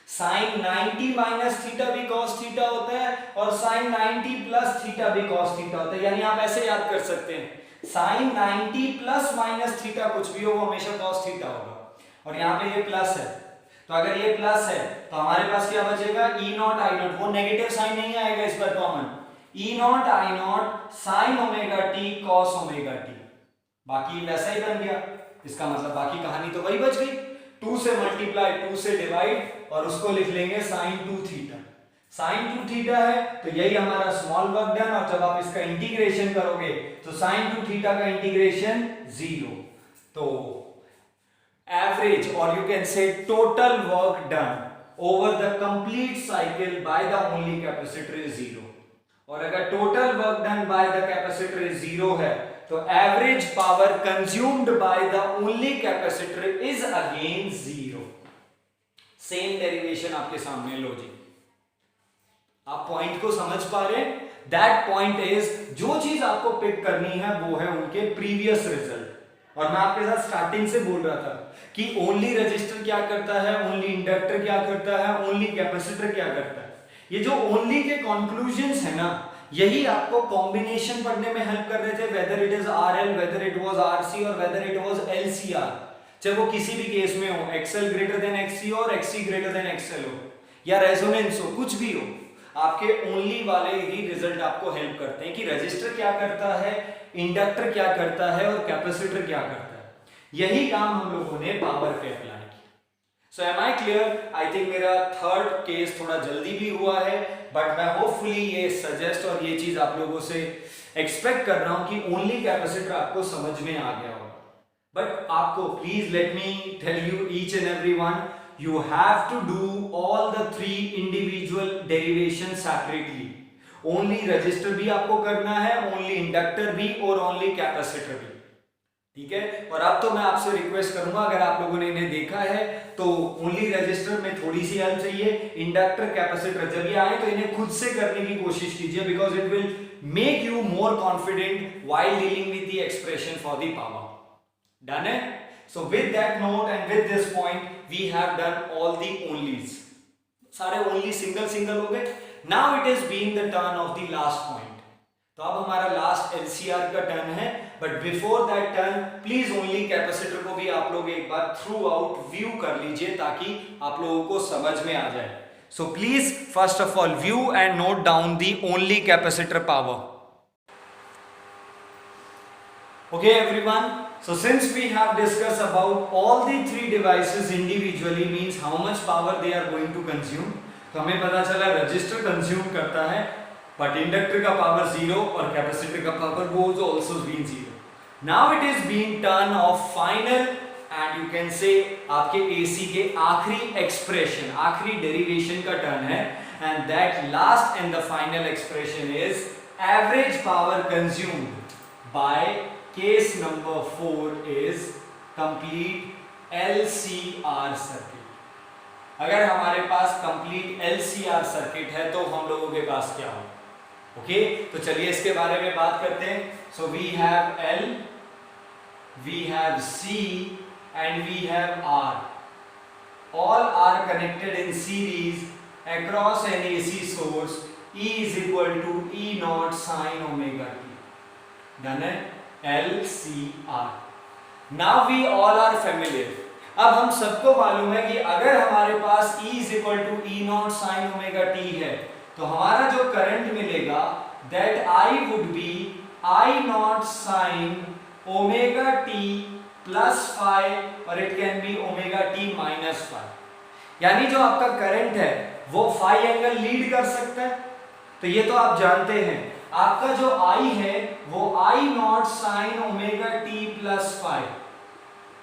साइन 90 माइनस थीटा भी कॉस थीटा होता है, और साइन 90 प्लस थीटा भी कॉस थीटा होता है। यानी आप ऐसे याद कर सकते हैं, साइन 90 प्लस माइनस थीटा कुछ भी हो वो हमेशा कॉस थीटा होगा। और यहाँ पे ये प्लस है, तो अगर ये प्लस है तो हमारे पास क्या बचेगा, ई नॉट आई नॉट, वो नेगेटिव साइन नहीं आएगा इस पर common, E not I nought sine omega T cos omega T. बाकी वैसा ही बन गया, इसका मतलब बाकी कहानी तो वही बच गई। 2 से मल्टीप्लाई, 2 से डिवाइड, और उसको लिख लेंगे साइन 2 थीटा। साइन 2 थीटा है तो यही हमारा स्मॉल वर्क डन, और जब आप इसका इंटीग्रेशन करोगे तो साइन 2 थीटा का इंटीग्रेशन 0। तो एवरेज, और यू कैन से total work done over the complete cycle by the only capacitor is 0। और अगर total work done by the capacitor is 0 है तो average power consumed by the only capacitor is again 0। Same derivation आपके सामने, logic आप point को समझ पा रहे हैं। दैट पॉइंट इज, जो चीज आपको पिक करनी है वो है उनके प्रीवियस रिजल्ट। और मैं आपके साथ स्टार्टिंग से बोल रहा था कि ओनली रजिस्टर क्या करता है, ओनली इंडक्टर क्या करता है, ओनली कैपेसिटर क्या करता है। ये जो ओनली के कंक्लूजन्स है ना, यही आपको कॉम्बिनेशन पढ़ने में हेल्प कर रहे थे, weather it is RL, whether it was RC और वेदर इट वाज एलसीआर, चाहे वो किसी भी केस में हो, एक्सएल ग्रेटर देन एक्ससी और एक्ससी ग्रेटर देन एक्सएल हो या रेजोनेंस हो, कुछ भी हो, आपके ओनली वाले ही रिजल्ट आपको हेल्प करते हैं कि रजिस्टर क्या करता है, इंडक्टर क्या करता है और कैपेसिटर क्या करता है। यही काम हम लोगों ने पावर पे अप्लाई किया। So am I clear? I think मेरा थर्ड केस थोड़ा जल्दी भी हुआ है, बट मैं होपफुली ये सजेस्ट और ये चीज आप लोगों से एक्सपेक्ट कर रहा हूं कि ओनली कैपेसिटर आपको समझ में आ गया होगा। बट आपको please let me tell you each and every one, you have to do all the three individual derivations separately. Only resistor भी आपको करना है, only इंडक्टर भी और only कैपेसिटर भी, ठीक है। और अब तो मैं आपसे रिक्वेस्ट करूंगा, अगर आप लोगों ने इन्हें देखा है तो ओनली रजिस्टर में थोड़ी सी हेल्प चाहिए, इंडक्टर कैपेसिटर जब ये आए तो इन्हें खुद से करने की कोशिश कीजिए, because it will make you more confident while dealing with the expression for the power. Done है? So with that note and with this point, we have done all the onlys. सारे only single हो गए. Now it is being the turn of the last point. तो अब हमारा last LCR का turn है. But before that turn, please only capacitor को भी आप लोग एक बार throughout view कर लीजिए ताकि आप लोगों को समझ में आ जाए. So please first of all view and note down the only capacitor power. Okay everyone, so since we have discussed about all the three devices individually, means how much power they are going to consume, तो हमें पता चला register consume करता है but inductor का power 0 और capacitor का power वो also being 0. Now it is being turn of final and you can say आपके AC के आखिरी एक्सप्रेशन, आखिरी डेरिवेशन का टर्न है, and that last and the final expression is average power consumed by case number 4 is complete LCR circuit. अगर हमारे पास complete LCR circuit है तो हम लोगों के पास क्या हो? ओके, तो चलिए इसके बारे में बात करते हैं. So we have L, we have C and we have R. All are connected in series across an AC source. E is equal to E naught sin omega t. Done है? LCR. Now we all are familiar. अब हम सबको मालूम है कि अगर हमारे पास E is equal to E naught sin omega t है तो हमारा जो करंट मिलेगा that I would be I naught sin omega t plus phi और it can be omega t minus phi. यानी जो आपका करंट है वो phi एंगल लीड कर सकता है. तो ये तो आप जानते हैं. आपका जो I है वो I not sine omega t plus phi,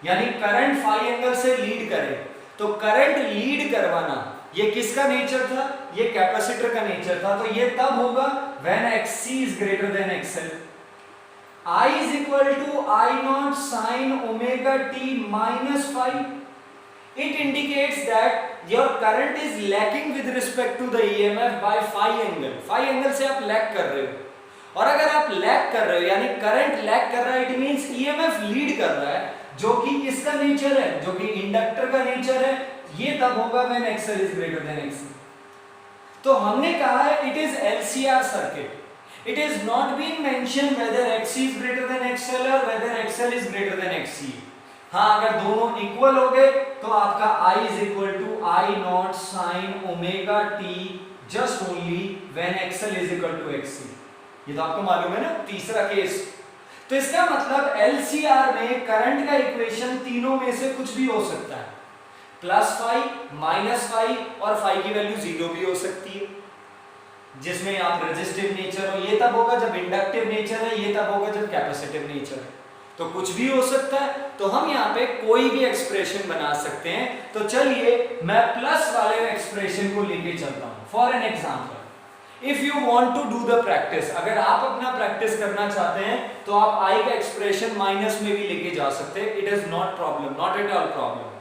यानी करंट फाई एंगल से लीड करे. तो करंट लीड करवाना ये किसका नेचर था? ये कैपेसिटर का नेचर था. तो ये तब होगा when XC is greater than XL. I is equal to I naught sin omega t minus phi. It indicates that your current is lagging with respect to the EMF by phi angle. Phi angle से आप lag कर रहे हो. और अगर आप lag कर रहे हो यानी करंट लैग कर रहा है, इट मींस EMF लीड कर रहा है, जो कि किसका नेचर है? जो कि इंडक्टर का नेचर है. ये तब होगा when XL is greater than XC. तो हमने कहा है it is LCR circuit. It is not being mentioned whether XC is greater than XL or whether XL is greater than XC. हाँ, अगर दोनों इक्वल हो गए तो आपका I is equal to I naught sin omega t just only when XL is equal to XC. ये तो आपको मालूम है ना, तीसरा केस. तो इसका मतलब LCR में करंट का इक्वेशन तीनों में से कुछ भी हो सकता है. प्लस फाई, माइनस फाई और फाई की वैल्यू 0 भी हो सकती है. जिसमें आप रेजिस्टिव नेचर हो ये तब होगा जब इंडक्टिव नेचर है, ये तब होगा जब कैपेसिटिव नेचर है. तो कुछ भी हो सकता है. तो हम यहाँ पे कोई भी एक्सप्रेशन बना सकते हैं. तो चलिए मैं प्लस वाले एक्सप्रेशन को लेके चलता हूँ. For an example, if you want to do the practice, अगर आप अपना प्रैक्टिस करना चाहते हैं तो आप आई का एक्सप्रेशन माइनस में भी लेके जा सकते हैं. It is not problem, not at all problem.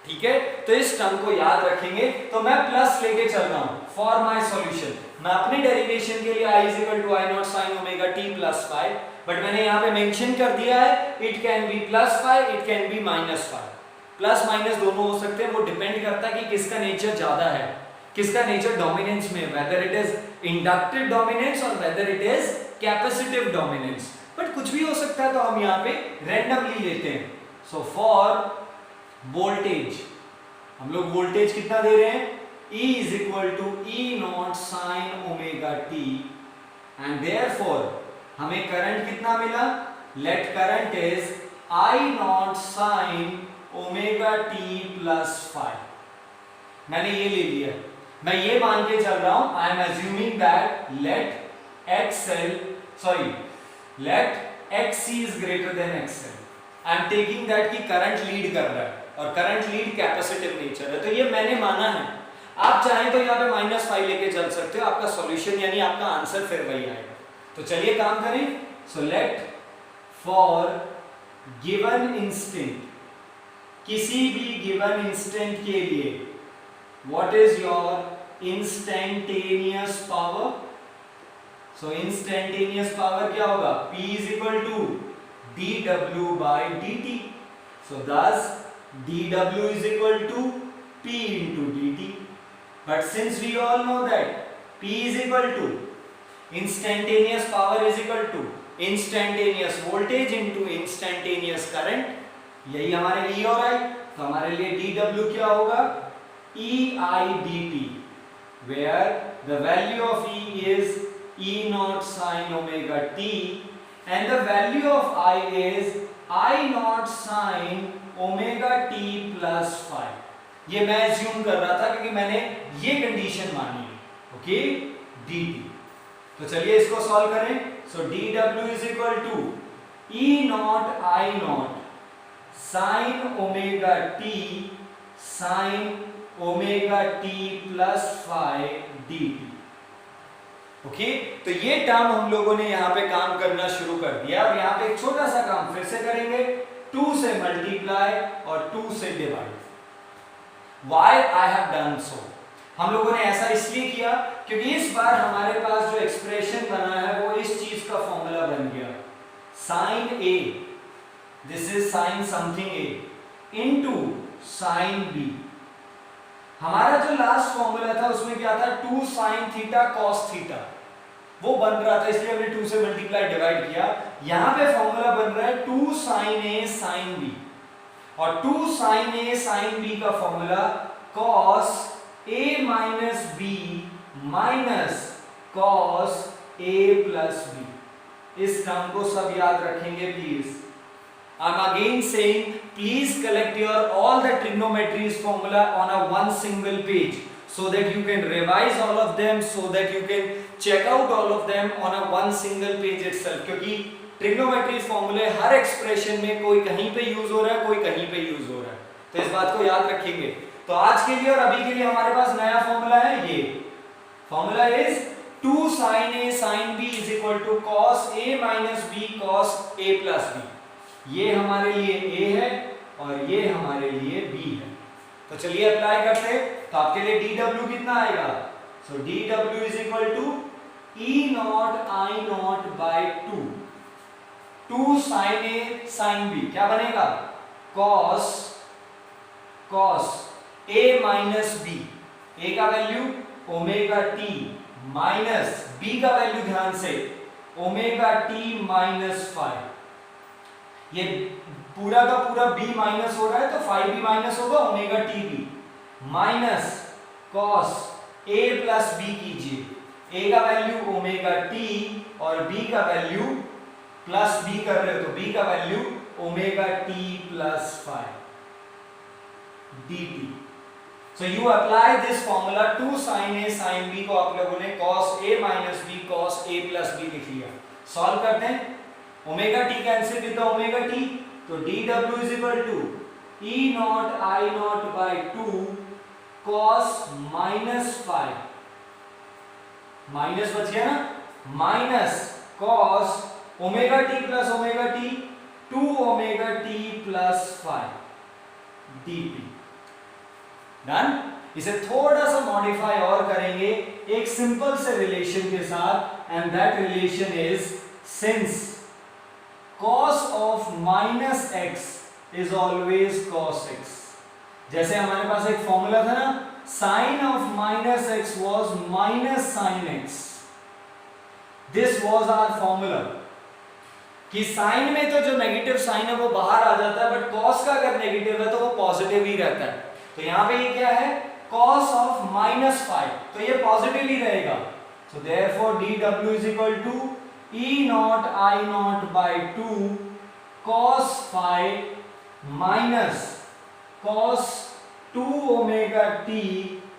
ठीक है, तो इस टर्म को याद रखेंगे. तो मैं प्लस लेके चल रहा हूँ फॉर माई सॉल्यूशन. मैं अपनी डेरिवेशन के लिए I is equal to I naught sin omega t plus phi, but मैंने यहाँ पे मेंशन कर दिया है it can be plus phi, it can be minus phi. Plus minus दोनों हो सकते हैं, वो डिपेंड करता है कि किसका नेचर ज्यादा है. किसका नेचर? डोमिनेंस में, whether it is inductive dominance और whether it is capacitive dominance. But कुछ भी हो सकता है, तो हम यहाँ पे रैंडमली लेते हैं। सो फॉर वोल्टेज, हम लोग वोल्टेज कितना दे रहे हैं? E is equal to E naught sin omega t, and therefore हमें करंट कितना मिला? Let current is I naught sin omega t plus phi। मैंने ये ले लिया, मैं ये मान के चल रहा हूं, I am assuming that let xc is greater than xl। I am taking that कि करंट लीड कर रहा है और करंट लीड कैपेसिटिव नेचर है, तो ये मैंने माना है। आप चाहें तो यहाँ पे -5 लेके चल सकते हो, आपका सॉल्यूशन यानी आपका आंसर फिर वही आएगा। तो चलिए काम करें। So let for given instant, किसी भी गिवन इंस्टेंट के लिए, what is your instantaneous power? So instantaneous power क्या होगा? P is equal to dw by dt। so thus dw is equal to P into dt। but since we all know that P is equal to instantaneous power is equal to instantaneous voltage into instantaneous current, यही हमारे E और I, तो हमारे लिए dw क्या होगा? ei dt, where the value of E is E naught sin omega t and the value of I is I naught sin omega t plus phi। ये मैं assume कर रहा था क्योंकि मैंने ये कंडीशन मानी है, ओके, dt। तो चलिए इसको सॉल्व करें। सो dw is equal to E naught I naught sin omega t sin omega t plus phi dt। Okay, तो ये टर्म हम लोगों ने यहाँ पे काम करना शुरू कर दिया। और यहाँ पे एक छोटा सा काम फिर से करेंगे, 2 से मल्टीप्लाई और 2 से divide. Why I have done so? हम लोगों ने ऐसा इसलिए किया क्योंकि इस बार हमारे पास जो एक्सप्रेशन बना है वो इस चीज का फॉर्मूला बन गया, sine A, this is sine something A into sine B. हमारा जो लास्ट फॉर्मूला था उसमें क्या था? 2 साइन थीटा कॉस थीटा, वो बन रहा था, इसलिए हमने 2 से मल्टीप्लाई डिवाइड किया। यहां पे फॉर्मूला बन रहा है 2 साइन ए साइन बी, और 2 साइन ए साइन बी का formula cos A minus B minus cos A plus B. इस टर्म को सब याद रखेंगे please. I'm again saying please collect your all the trigonometry's formula on a one single page so that you can revise all of them, so that you can check out all of them on a one single page itself। क्योंकि trigonometry फॉर्मूले हर expression में कोई कहीं पे use हो रहा है, कोई कहीं पे यूज हो रहा है, तो इस बात को याद रखेंगे। तो आज के लिए और अभी के लिए हमारे पास नया फॉर्मूला है, ये formula is 2 sin a sin b is equal to cos a minus b cos a plus b। ये हमारे लिए a है और ये हमारे लिए b है। तो चलिए अप्लाई करते हैं। तो आपके लिए dw कितना आएगा? सो dw is equal to E naught I naught by 2 sin a sin b, क्या बनेगा? cos a minus b, a का value omega t minus b का वैल्यू ध्यान से ओमेगा t माइनस फाइव। ये पूरा का पूरा b माइनस हो रहा है तो फाइव भी माइनस होगा, ओमेगा t भी minus cos a plus b कीजिए, a का वैल्यू ओमेगा t और b का वैल्यू प्लस b कर रहे हो तो b का value omega t plus five dt। So you apply this formula 2 sin a sin b को आप लोगों ने cos a minus b cos a plus b लिख लिया। सॉल्व करते हैं, omega t cancel with omega t, तो dw is equal to E naught I naught by 2 cos minus 5, minus बच गया ना, minus cos omega t plus omega t 2 omega t plus 5 dp। Done. इसे थोड़ा सा modify और करेंगे एक सिंपल से रिलेशन के साथ, and that relation is since cos of minus x is always cos x, जैसे हमारे पास एक फॉर्मूला था ना, sine of minus x was minus sine x, this was our formula, कि साइन में तो जो नेगेटिव साइन है वो बाहर आ जाता है, बट कॉस का अगर नेगेटिव है तो वो पॉजिटिव ही रहता है। तो यहां पे ये क्या है, cos ऑफ माइनस फाइव, तो ये पॉजिटिव ही रहेगा। So therefore dw is equal to e not i not by 2 cos five minus cos 2 omega t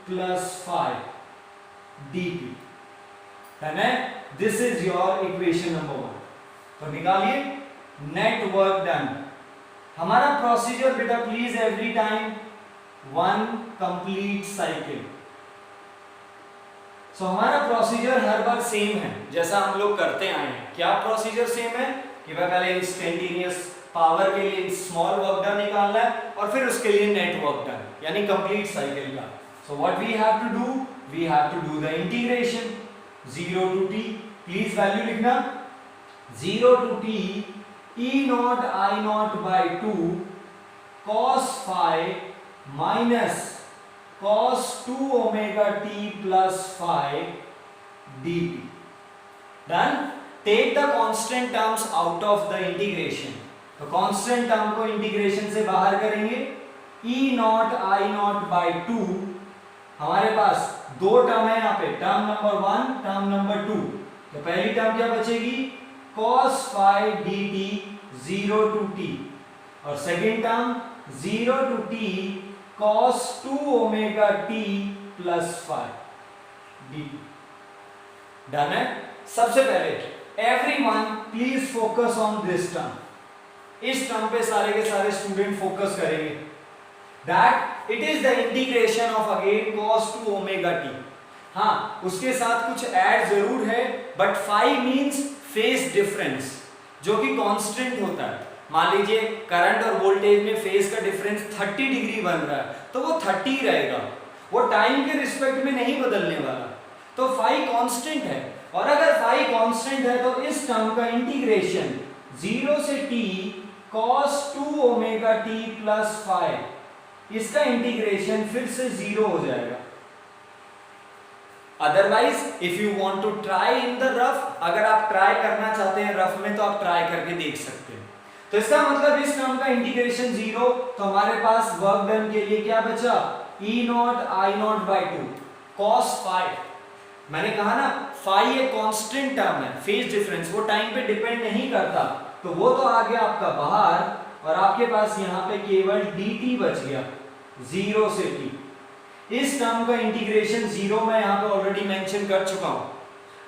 plus 5 dt, है। This is your equation number 1। तो निकालिए नेट वर्क डन। हमारा procedure बेटा please every time 1 complete cycle. So हमारा procedure हर बार same है जैसा हम लोग करते आए हैं। क्या प्रोसीजर सेम है कि वह पहले इंस्टेंटेनियस पावर के लिए स्मॉल वर्क डन निकालना है और फिर उसके लिए नेट वर्क डन, यानी कंप्लीट साइकिल का। So what we have to do, we have to do the integration 0 to t, please value लिखना 0 to t e naught I naught by 2 cos phi minus cos 2 omega t plus phi dt. Done? Take the constant terms out of the integration. तो constant term को integration से बाहर करेंगे। e naught I naught by 2, हमारे पास दो term है यहाँ पे, टर्म नंबर 1, टर्म नंबर 2। तो पहली टर्म क्या बचेगी, cos phi dt 0 to t, और second term 0 to t cos 2 omega t plus 5 dt। Done है। सबसे पहले everyone please focus on this term. इस टर्म पे सारे के सारे स्टूडेंट फोकस करेंगे, that it is the integration of again cos 2 omega t। हाँ, उसके साथ कुछ ऐड जरूर है, but phi means phase difference, जो कि कांस्टेंट होता है। मान लीजिए करंट और वोल्टेज में फेज का डिफरेंस 30 डिग्री बन रहा है, तो वो 30 रहेगा, वो टाइम के रिस्पेक्ट में नहीं बदलने वाला। तो फाई कांस्टेंट है, और अगर फाई कांस्टेंट है तो इस टर्म का इंटीग्रेशन 0 से t cos 2 omega t plus 5, इसका इंटीग्रेशन फिर से 0 हो जाएगा। Otherwise if you want to try in the rough, अगर आप ट्राई करना चाहते हैं रफ में तो आप ट्राई करके देख सकते हैं। तो इसका मतलब इस टर्म का इंटीग्रेशन 0, तो हमारे पास वर्क डन के लिए क्या बचा, e not i not by 2 cos 5। मैंने कहा ना फाई एक कांस्टेंट टर्म है, फेज डिफरेंस वो टाइम पे डिपेंड नहीं करता, तो वो तो आ गया आपका बाहर, और आपके पास यहाँ पे केवल dt बच गया 0 से t। इस टर्म का इंटीग्रेशन 0 मैं यहाँ पे ऑलरेडी मेंशन कर चुका हूँ,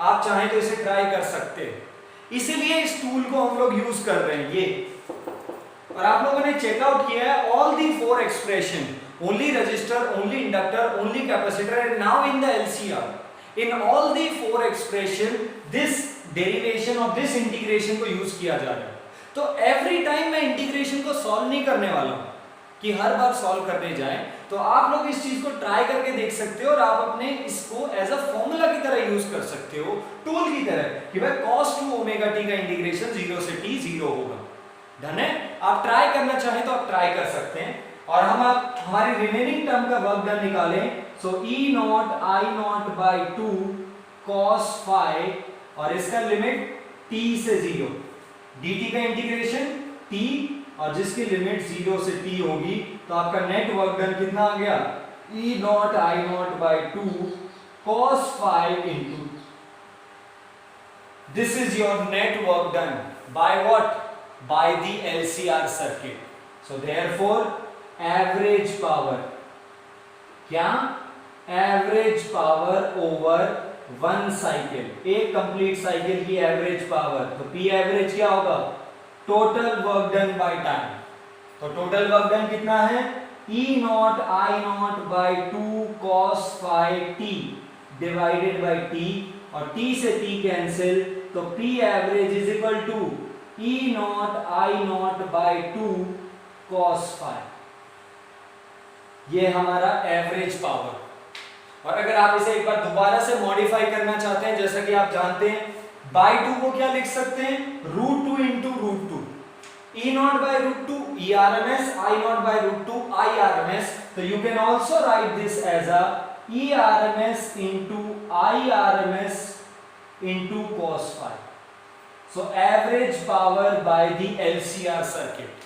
आप चाहें तो इसे ट्राई कर सकते हैं। इसीलिए इस टूल को हम लोग यूज कर रहे हैं ये, और आप लोगों ने चेकआउट किया है all the 4 expression, only register, only inductor, only capacitor, and now in the LCR in all the 4 expression this derivation of this integration को यूज किया जा रहा है। तो एवरी टाइम मैं इंटीग्रेशन को सॉल्व नहीं करने वाला हूं कि हर बार सॉल्व करने जाए, तो आप लोग इस चीज को ट्राई करके देख सकते हो और आप अपने इसको एज अ फॉर्मूला की तरह यूज कर सकते हो, टूल की तरह, कि भाई cos 2 ओमेगा t का इंटीग्रेशन 0 से t 0 होगा। डन है। आप ट्राई करना चाहें तो आप ट्राई कर सकते हैं, और हम हमारी रिमेनिंग टर्म का वर्क डन निकालें। So e not i not by 2 cos 5, और इसका लिमिट t से 0, dt का इंटीग्रेशन t, और जिसकी लिमिट 0 से t होगी, तो आपका नेट वर्क डन कितना आ गया, e not i not by 2 cos 5 into, this is your net work done by what, by the LCR circuit. So therefore average power, क्या, एवरेज पावर ओवर 1 साइकिल, एक complete cycle की average power, तो P average क्या होगा, total work done by time. तो total work done कितना है, e not i not by 2 cos 5t divided by t, और t से t कैंसिल, तो P average is equal to e not i not by 2 cos 5। ये हमारा average power. और अगर आप इसे एक बार दोबारा से मॉडिफाई करना चाहते हैं, जैसा कि आप जानते हैं बाय 2 को क्या लिख सकते हैं, √2 into √2, e nought by √2 e RMS, i not by √2 i RMS, तो you can also write this as a ERMS into IRMS into cos phi. So average power by the LCR circuit.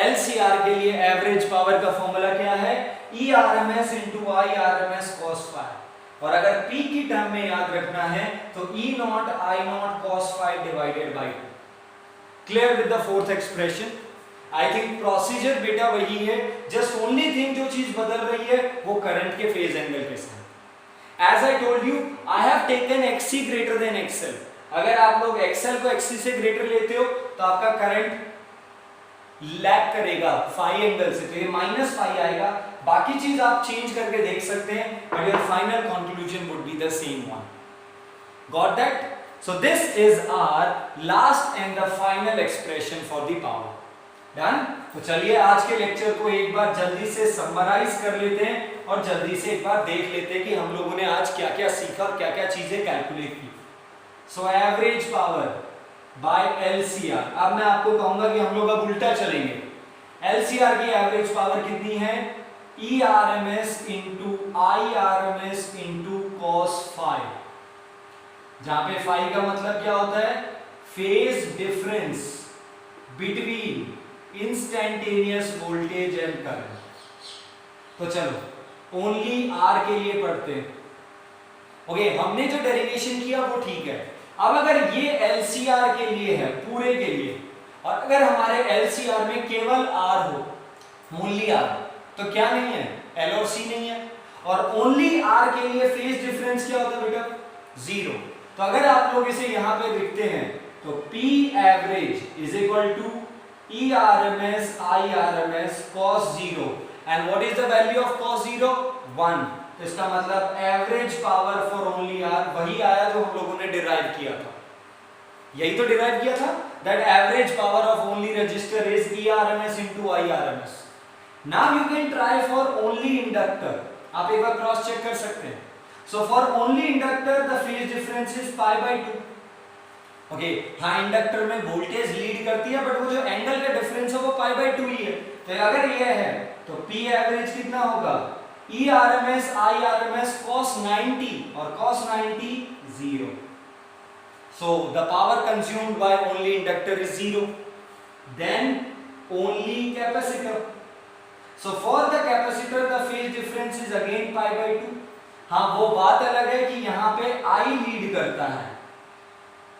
LCR के लिए average power का formula क्या है? ERMS into IRMS cos phi. और अगर P की term में याद रखना है तो E not I not cos phi divided by 2. Clear with the fourth expression? I think procedure बेटा वही है, जस्ट ओनली थिंग जो चीज बदल रही है वो करंट के फेज एंगल के साथ। As I told you, I have taken XC greater than XL। अगर आप लोग XL को XC से ग्रेटर लेते हो तो आपका करंट लैग करेगा फाई एंगल से, तो ये माइनस फाई आएगा। बाकी चीज आप चेंज करके देख सकते हैं, but your final conclusion would be the same one. Got that? So this is our last and the final expression for the power. Done? तो चलिए आज के लेक्चर को एक बार जल्दी से समराइज कर लेते हैं और जल्दी से एक बार देख लेते हैं कि हम लोगों ने आज क्या क्या सीखा और क्या क्या चीजें कैलकुलेट की। सो एवरेज पावर बाय LCR। अब मैं आपको कहूंगा कि हम लोग अब उल्टा चलेंगे। LCR की एवरेज पावर कितनी है? ERMS into IRMS into cos phi, जहां पे phi का मतलब क्या होता है? Phase difference between instantaneous voltage and current. तो चलो ओनली R के लिए पढ़ते हैं। ओके, हमने जो डेरिवेशन किया वो ठीक है। अब अगर ये LCR के लिए है, पूरे के लिए, और अगर हमारे LCR में केवल R हो, ओनली R, तो क्या नहीं है? L और C नहीं है। और ओनली R के लिए फेज डिफरेंस क्या होता है बेटा? 0। तो अगर आप लोग इसे यहां पे लिखते हैं तो P average is equal to ERMS IRMS cos 0, and what is the value of cos 0? 1। तो इसका मतलब average power for only R वही आया जो हम लोगों ने डिराइव किया था। यही तो डिराइव किया था, that average power of only register is ERMS into IRMS। Now you can try for only inductor. आप एक बार क्रॉस चेक कर सकते हैं। So for only inductor the phase difference is pi by 2। Okay, हाँ inductor में voltage lead करती है, but वो जो एंगल का डिफरेंस है वो पाई बाय 2 ही है। तो अगर ये है तो P एवरेज कितना होगा? ERMS IRMS cos 90, और cos 90 0। So the power consumed by only inductor is 0. Then only capacitor. So for the capacitor the phase difference is again pi by 2। हाँ वो बात अलग है कि यहाँ पे I लीड करता है,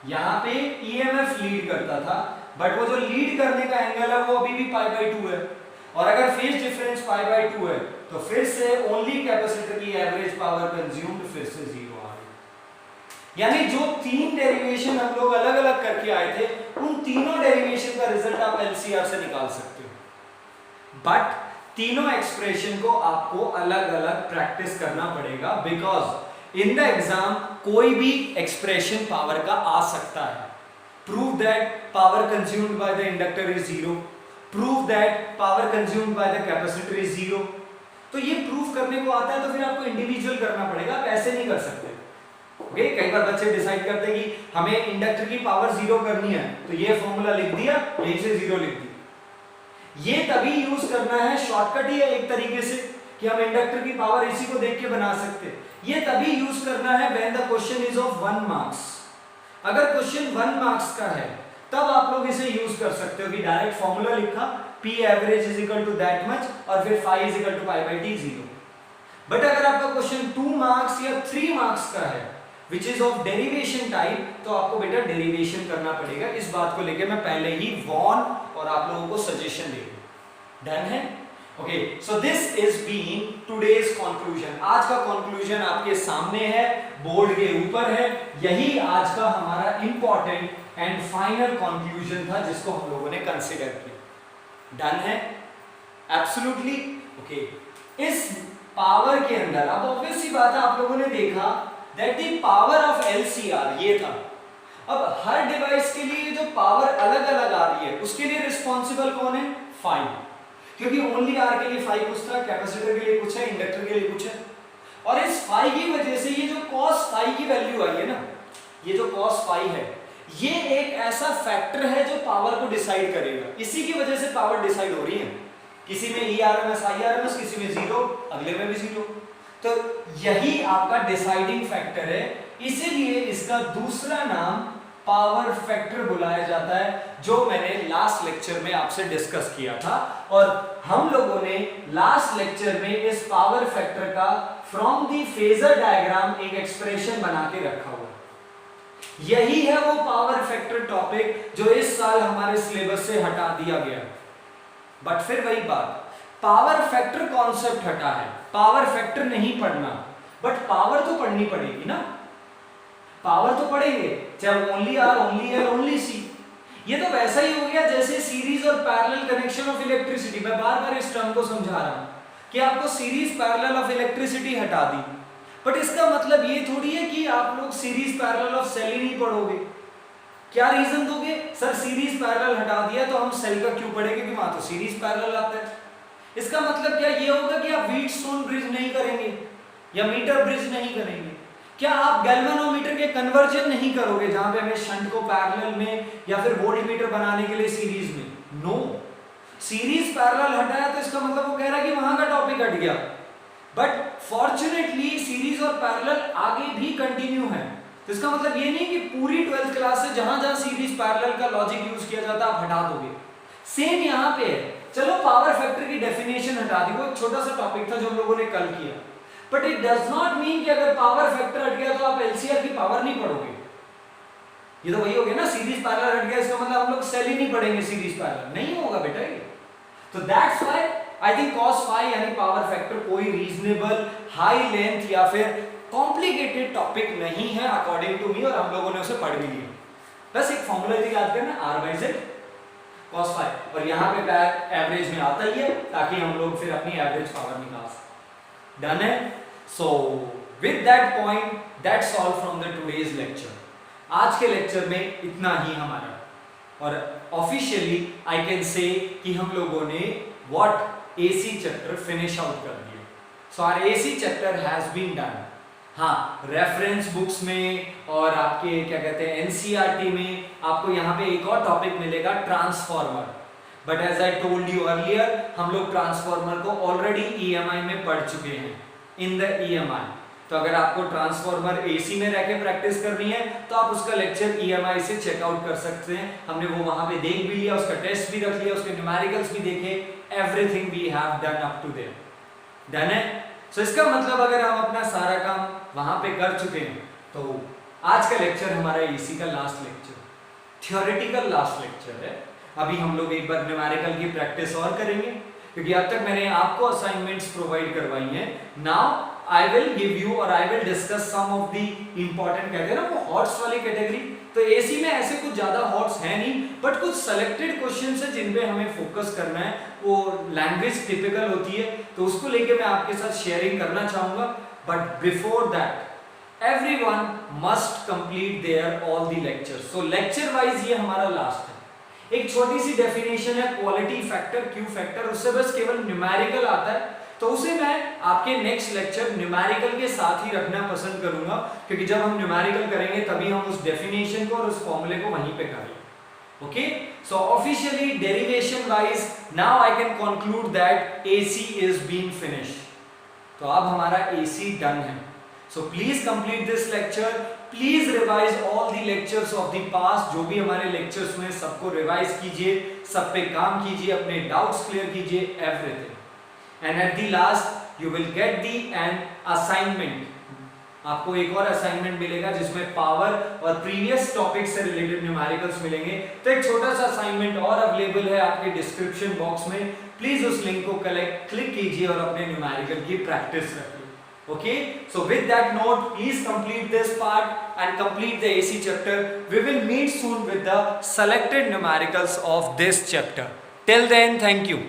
यहाँ पे EMF लीड करता था, बट वो जो लीड करने का एंगल है वो अभी भी पाई बाय 2 है। और अगर फेज डिफरेंस पाई बाय 2 है तो फिर से ओनली कैपेसिटर की एवरेज पावर कंज्यूम्ड फिर से 0 आ गई। यानी जो 3 डेरिवेशन हम लोग अलग अलग करके आए थे, उन तीनों डेरिवेशन का रिजल्ट आप LCR से निकाल सकते हो, बट तीनों एक्सप्रेशन को आपको अलग अलग प्रैक्टिस करना पड़ेगा, बिकॉज इन द एग्जाम कोई भी एक्सप्रेशन पावर का आ सकता है। Prove that power consumed by the inductor is 0, prove that power consumed by the capacitor is 0। तो ये प्रूव करने को आता है तो फिर आपको इंडिविजुअल करना पड़ेगा, आप ऐसे नहीं कर सकते। ओके, कई बार बच्चे डिसाइड करते हैं कि हमें इंडक्टर की पावर 0 करनी है, तो ये फॉर्मूला लिख दिया, यहीं से 0 लिख दिया। ये तभी यूज करना है, शॉर्टकट ही है एक तरीके से कि हम इंडक्टर की पावर इसी को देख के बना सकते हैं। ये तभी यूज करना है when the question is of 1 marks. अगर क्वेश्चन 1 मार्क्स का है तब आप लोग इसे यूज कर सकते हो कि डायरेक्ट फॉर्मूला लिखा P average is equal to that much और फिर phi is equal to pi by d 0। But अगर आपका क्वेश्चन 2 मार्क्स या 3 मार्क्स का है which is of derivation type, तो आपको बेटा डेरिवेशन करना पड़ेगा। इस बात को लेकर मैं पहले ही वॉर्न और आप लोगों को सजेशन दे दूं। डन है? Okay, so this is been today's conclusion. आज का कंक्लूजन आपके सामने है, बोर्ड के ऊपर है। यही आज का हमारा इंपॉर्टेंट एंड फाइनल कंक्लूजन था जिसको हम लोगों ने कंसीडर किया। डन है? Absolutely okay. इस पावर के अंदर अब ऑब्वियस सी बात है, आप लोगों ने देखा that the power of LCR ये था। अब हर डिवाइस के लिए जो पावर अलग अलग आ रही है उसके लिए रिस्पॉन्सिबल कौन है? फाई। क्योंकि ओनली R के लिए फाई कुछ था, कैपेसिटर के लिए कुछ है, इंडक्टर के लिए कुछ है। और इस फाई की वजह से ये जो cos फाई की वैल्यू आई है ना, ये जो cos फाई है, ये एक ऐसा फैक्टर है जो पावर को डिसाइड करेगा। इसी की वजह से पावर डिसाइड हो रही है। किसी में ERMS IRMS, किसी में 0, अगले में भी 0। तो यही आपका डिसाइडिंग फैक्टर है, इसीलिए इसका दूसरा नाम पावर फैक्टर बुलाया जाता है, जो मैंने लास्ट लेक्चर में आपसे डिस्कस किया था। और हम लोगों ने लास्ट लेक्चर में इस पावर फैक्टर का फ्रॉम दी फेजर डायग्राम एक एक्सप्रेशन बना के रखा हुआ। यही है वो पावर फैक्टर टॉपिक जो इस साल हमारे सिलेबस से हटा दिया गया। बट फिर वही बात, पावर फैक्टर कॉन्सेप्ट हटा है, पावर फैक्टर नहीं पढ़ना, बट पावर तो पढ़नी पड़ेगी ना, पावर तो पढ़ेंगे, चाहे only R, only L, only C. ये तो वैसा ही हो गया जैसे सीरीज और पैरेलल कनेक्शन ऑफ इलेक्ट्रिसिटी। मैं बार बार इस टर्म को समझा रहा हूं कि आपको सीरीज पैरेलल ऑफ इलेक्ट्रिसिटी हटा दी, बट इसका मतलब ये थोड़ी है कि आप लोग सीरीज पैरेलल ऑफ सेल ही नहीं पढ़ोगे। क्या रीजन दोगे? सर सीरीज पैरेलल हटा दिया तो हम सेल का क्यों पढ़ेंगे, क्योंकि वहां तो सीरीज पैरेलल आता है। इसका मतलब क्या ये होगा कि आप व्हीटस्टोन ब्रिज नहीं करेंगे या मीटर ब्रिज नहीं करेंगे? क्या आप गैल्वेनोमीटर के कन्वर्जन नहीं करोगे जहां पे हमें शंट को पैरेलल में या फिर वोल्टमीटर बनाने के लिए सीरीज में? नो, सीरीज पैरेलल हटाया तो इसका मतलब वो कह रहा है कि वहां का टॉपिक हट गया। बट फॉर्चुनेटली सीरीज और पैरेलल आगे भी कंटिन्यू है। तो इसका मतलब ये नहीं कि पूरी 12th क्लास से जहां जहां सीरीज पैरेलल का लॉजिक यूज किया जाता है आप हटा दोगे। सेम यहां पे है। चलो पावर फैक्टर की डेफिनेशन हटा दी, वो एक छोटा सा टॉपिक था जो हम लोगों ने कल किया, but it does not mean कि अगर पावर फैक्टर हट गया तो आप एलसीआर की पावर नहीं पढ़ोगे। ये तो वही हो गया ना, सीरीज पैरेलल हट गया इसका मतलब हम लोग सेल ही नहीं पढ़ेंगे, सीरीज पैरेलल नहीं होगा बेटा ये। तो that's why I think cos phi यानी पावर फैक्टर कोई रीजनेबल हाई लेंथ या फिर कॉम्प्लिकेटेड टॉपिक नहीं है अकॉर्डिंग टू मी, और हम लोगों ने उसे पढ़ भी लिया। बस एक फॉर्मूला याद करना, R/Z cos phi, और यहाँ पे एवरेज में आता ही है ताकि हम लोग फिर अपनी एवरेज पावर निकाल सकें। डन है? So with that point that's all from the today's lecture. आज के लेक्चर में इतना ही हमारा, और ऑफिशियली आई कैन से कि हम लोगों ने what AC chapter finish out कर दिया। So our AC chapter has been done. हाँ, रेफरेंस बुक्स में और आपके क्या कहते हैं NCERT में आपको यहाँ पे एक और टॉपिक मिलेगा, transformer. But as I told you earlier, हम लोग ट्रांसफॉर्मर को ऑलरेडी EMI में पढ़ चुके हैं, इन द EMI। तो अगर आपको ट्रांसफॉर्मर AC में रह के प्रैक्टिस करनी है तो आप उसका लेक्चर EMI से चेकआउट कर सकते हैं। हमने वो वहां पे देख भी लिया, उसका टेस्ट भी रख लिया, उसके न्यूमेरिकल्स भी देखे, everything we have done up to there. Done है? सो इसका मतलब अगर हम अपना सारा काम वहां पे कर चुके हैं तो आज का लेक्चर हमारा AC का last lecture, theoretical last lecture है। अभी हम लोग एक बार न्यूमेरिकल की प्रैक्टिस और करेंगे, क्योंकि अब तक मैंने आपको असाइनमेंट्स प्रोवाइड करवाई हैं। Now I will give you और I will discuss some of the important, कहते हैं ना वो हॉट्स वाली कैटेगरी। तो AC में ऐसे कुछ ज्यादा हॉट्स है नहीं, बट कुछ सेलेक्टेड क्वेश्चंस है जिन पे हमें फोकस करना है। वो लैंग्वेज टिपिकल होती है, तो उसको लेके मैं आपके साथ शेयरिंग करना चाहूंगा। But before that everyone must complete their all the lectures. So lecture wise ये हमारा लास्ट है। एक छोटी सी डेफिनेशन है क्वालिटी फैक्टर, क्यू फैक्टर, उससे बस केवल न्यूमेरिकल आता है, तो उसे मैं आपके नेक्स्ट लेक्चर न्यूमेरिकल के साथ ही रखना पसंद करूंगा, क्योंकि जब हम न्यूमेरिकल करेंगे तभी हम उस डेफिनेशन को और उस फॉर्मूले को वहीं पे करेंगे। Okay, so officially derivation wise now I can conclude that AC is being finished. तो अब हमारा AC डन है। So please complete this lecture, please revise all the lectures of the past. जो भी हमारे लेक्चर्स हुए सबको रिवाइज कीजिए, सब पे काम कीजिए, अपने डाउट्स क्लियर कीजिए, everything. And at the last you will get the an assignment। आपको एक और असाइनमेंट मिलेगा जिसमें पावर और प्रीवियस टॉपिक से रिलेटेड न्यूमेरिकल्स मिलेंगे। तो एक छोटा सा असाइनमेंट और अवेलेबल है आपके डिस्क्रिप्शन बॉक्स में, प्लीज उस लिंक को क्लिक कीजिए और अपने न्यूमेरिकल की प्रैक्टिस रखिए। Okay, so with that note, please complete this part and complete the AC chapter. We will meet soon with the selected numericals of this chapter. Till then, thank you.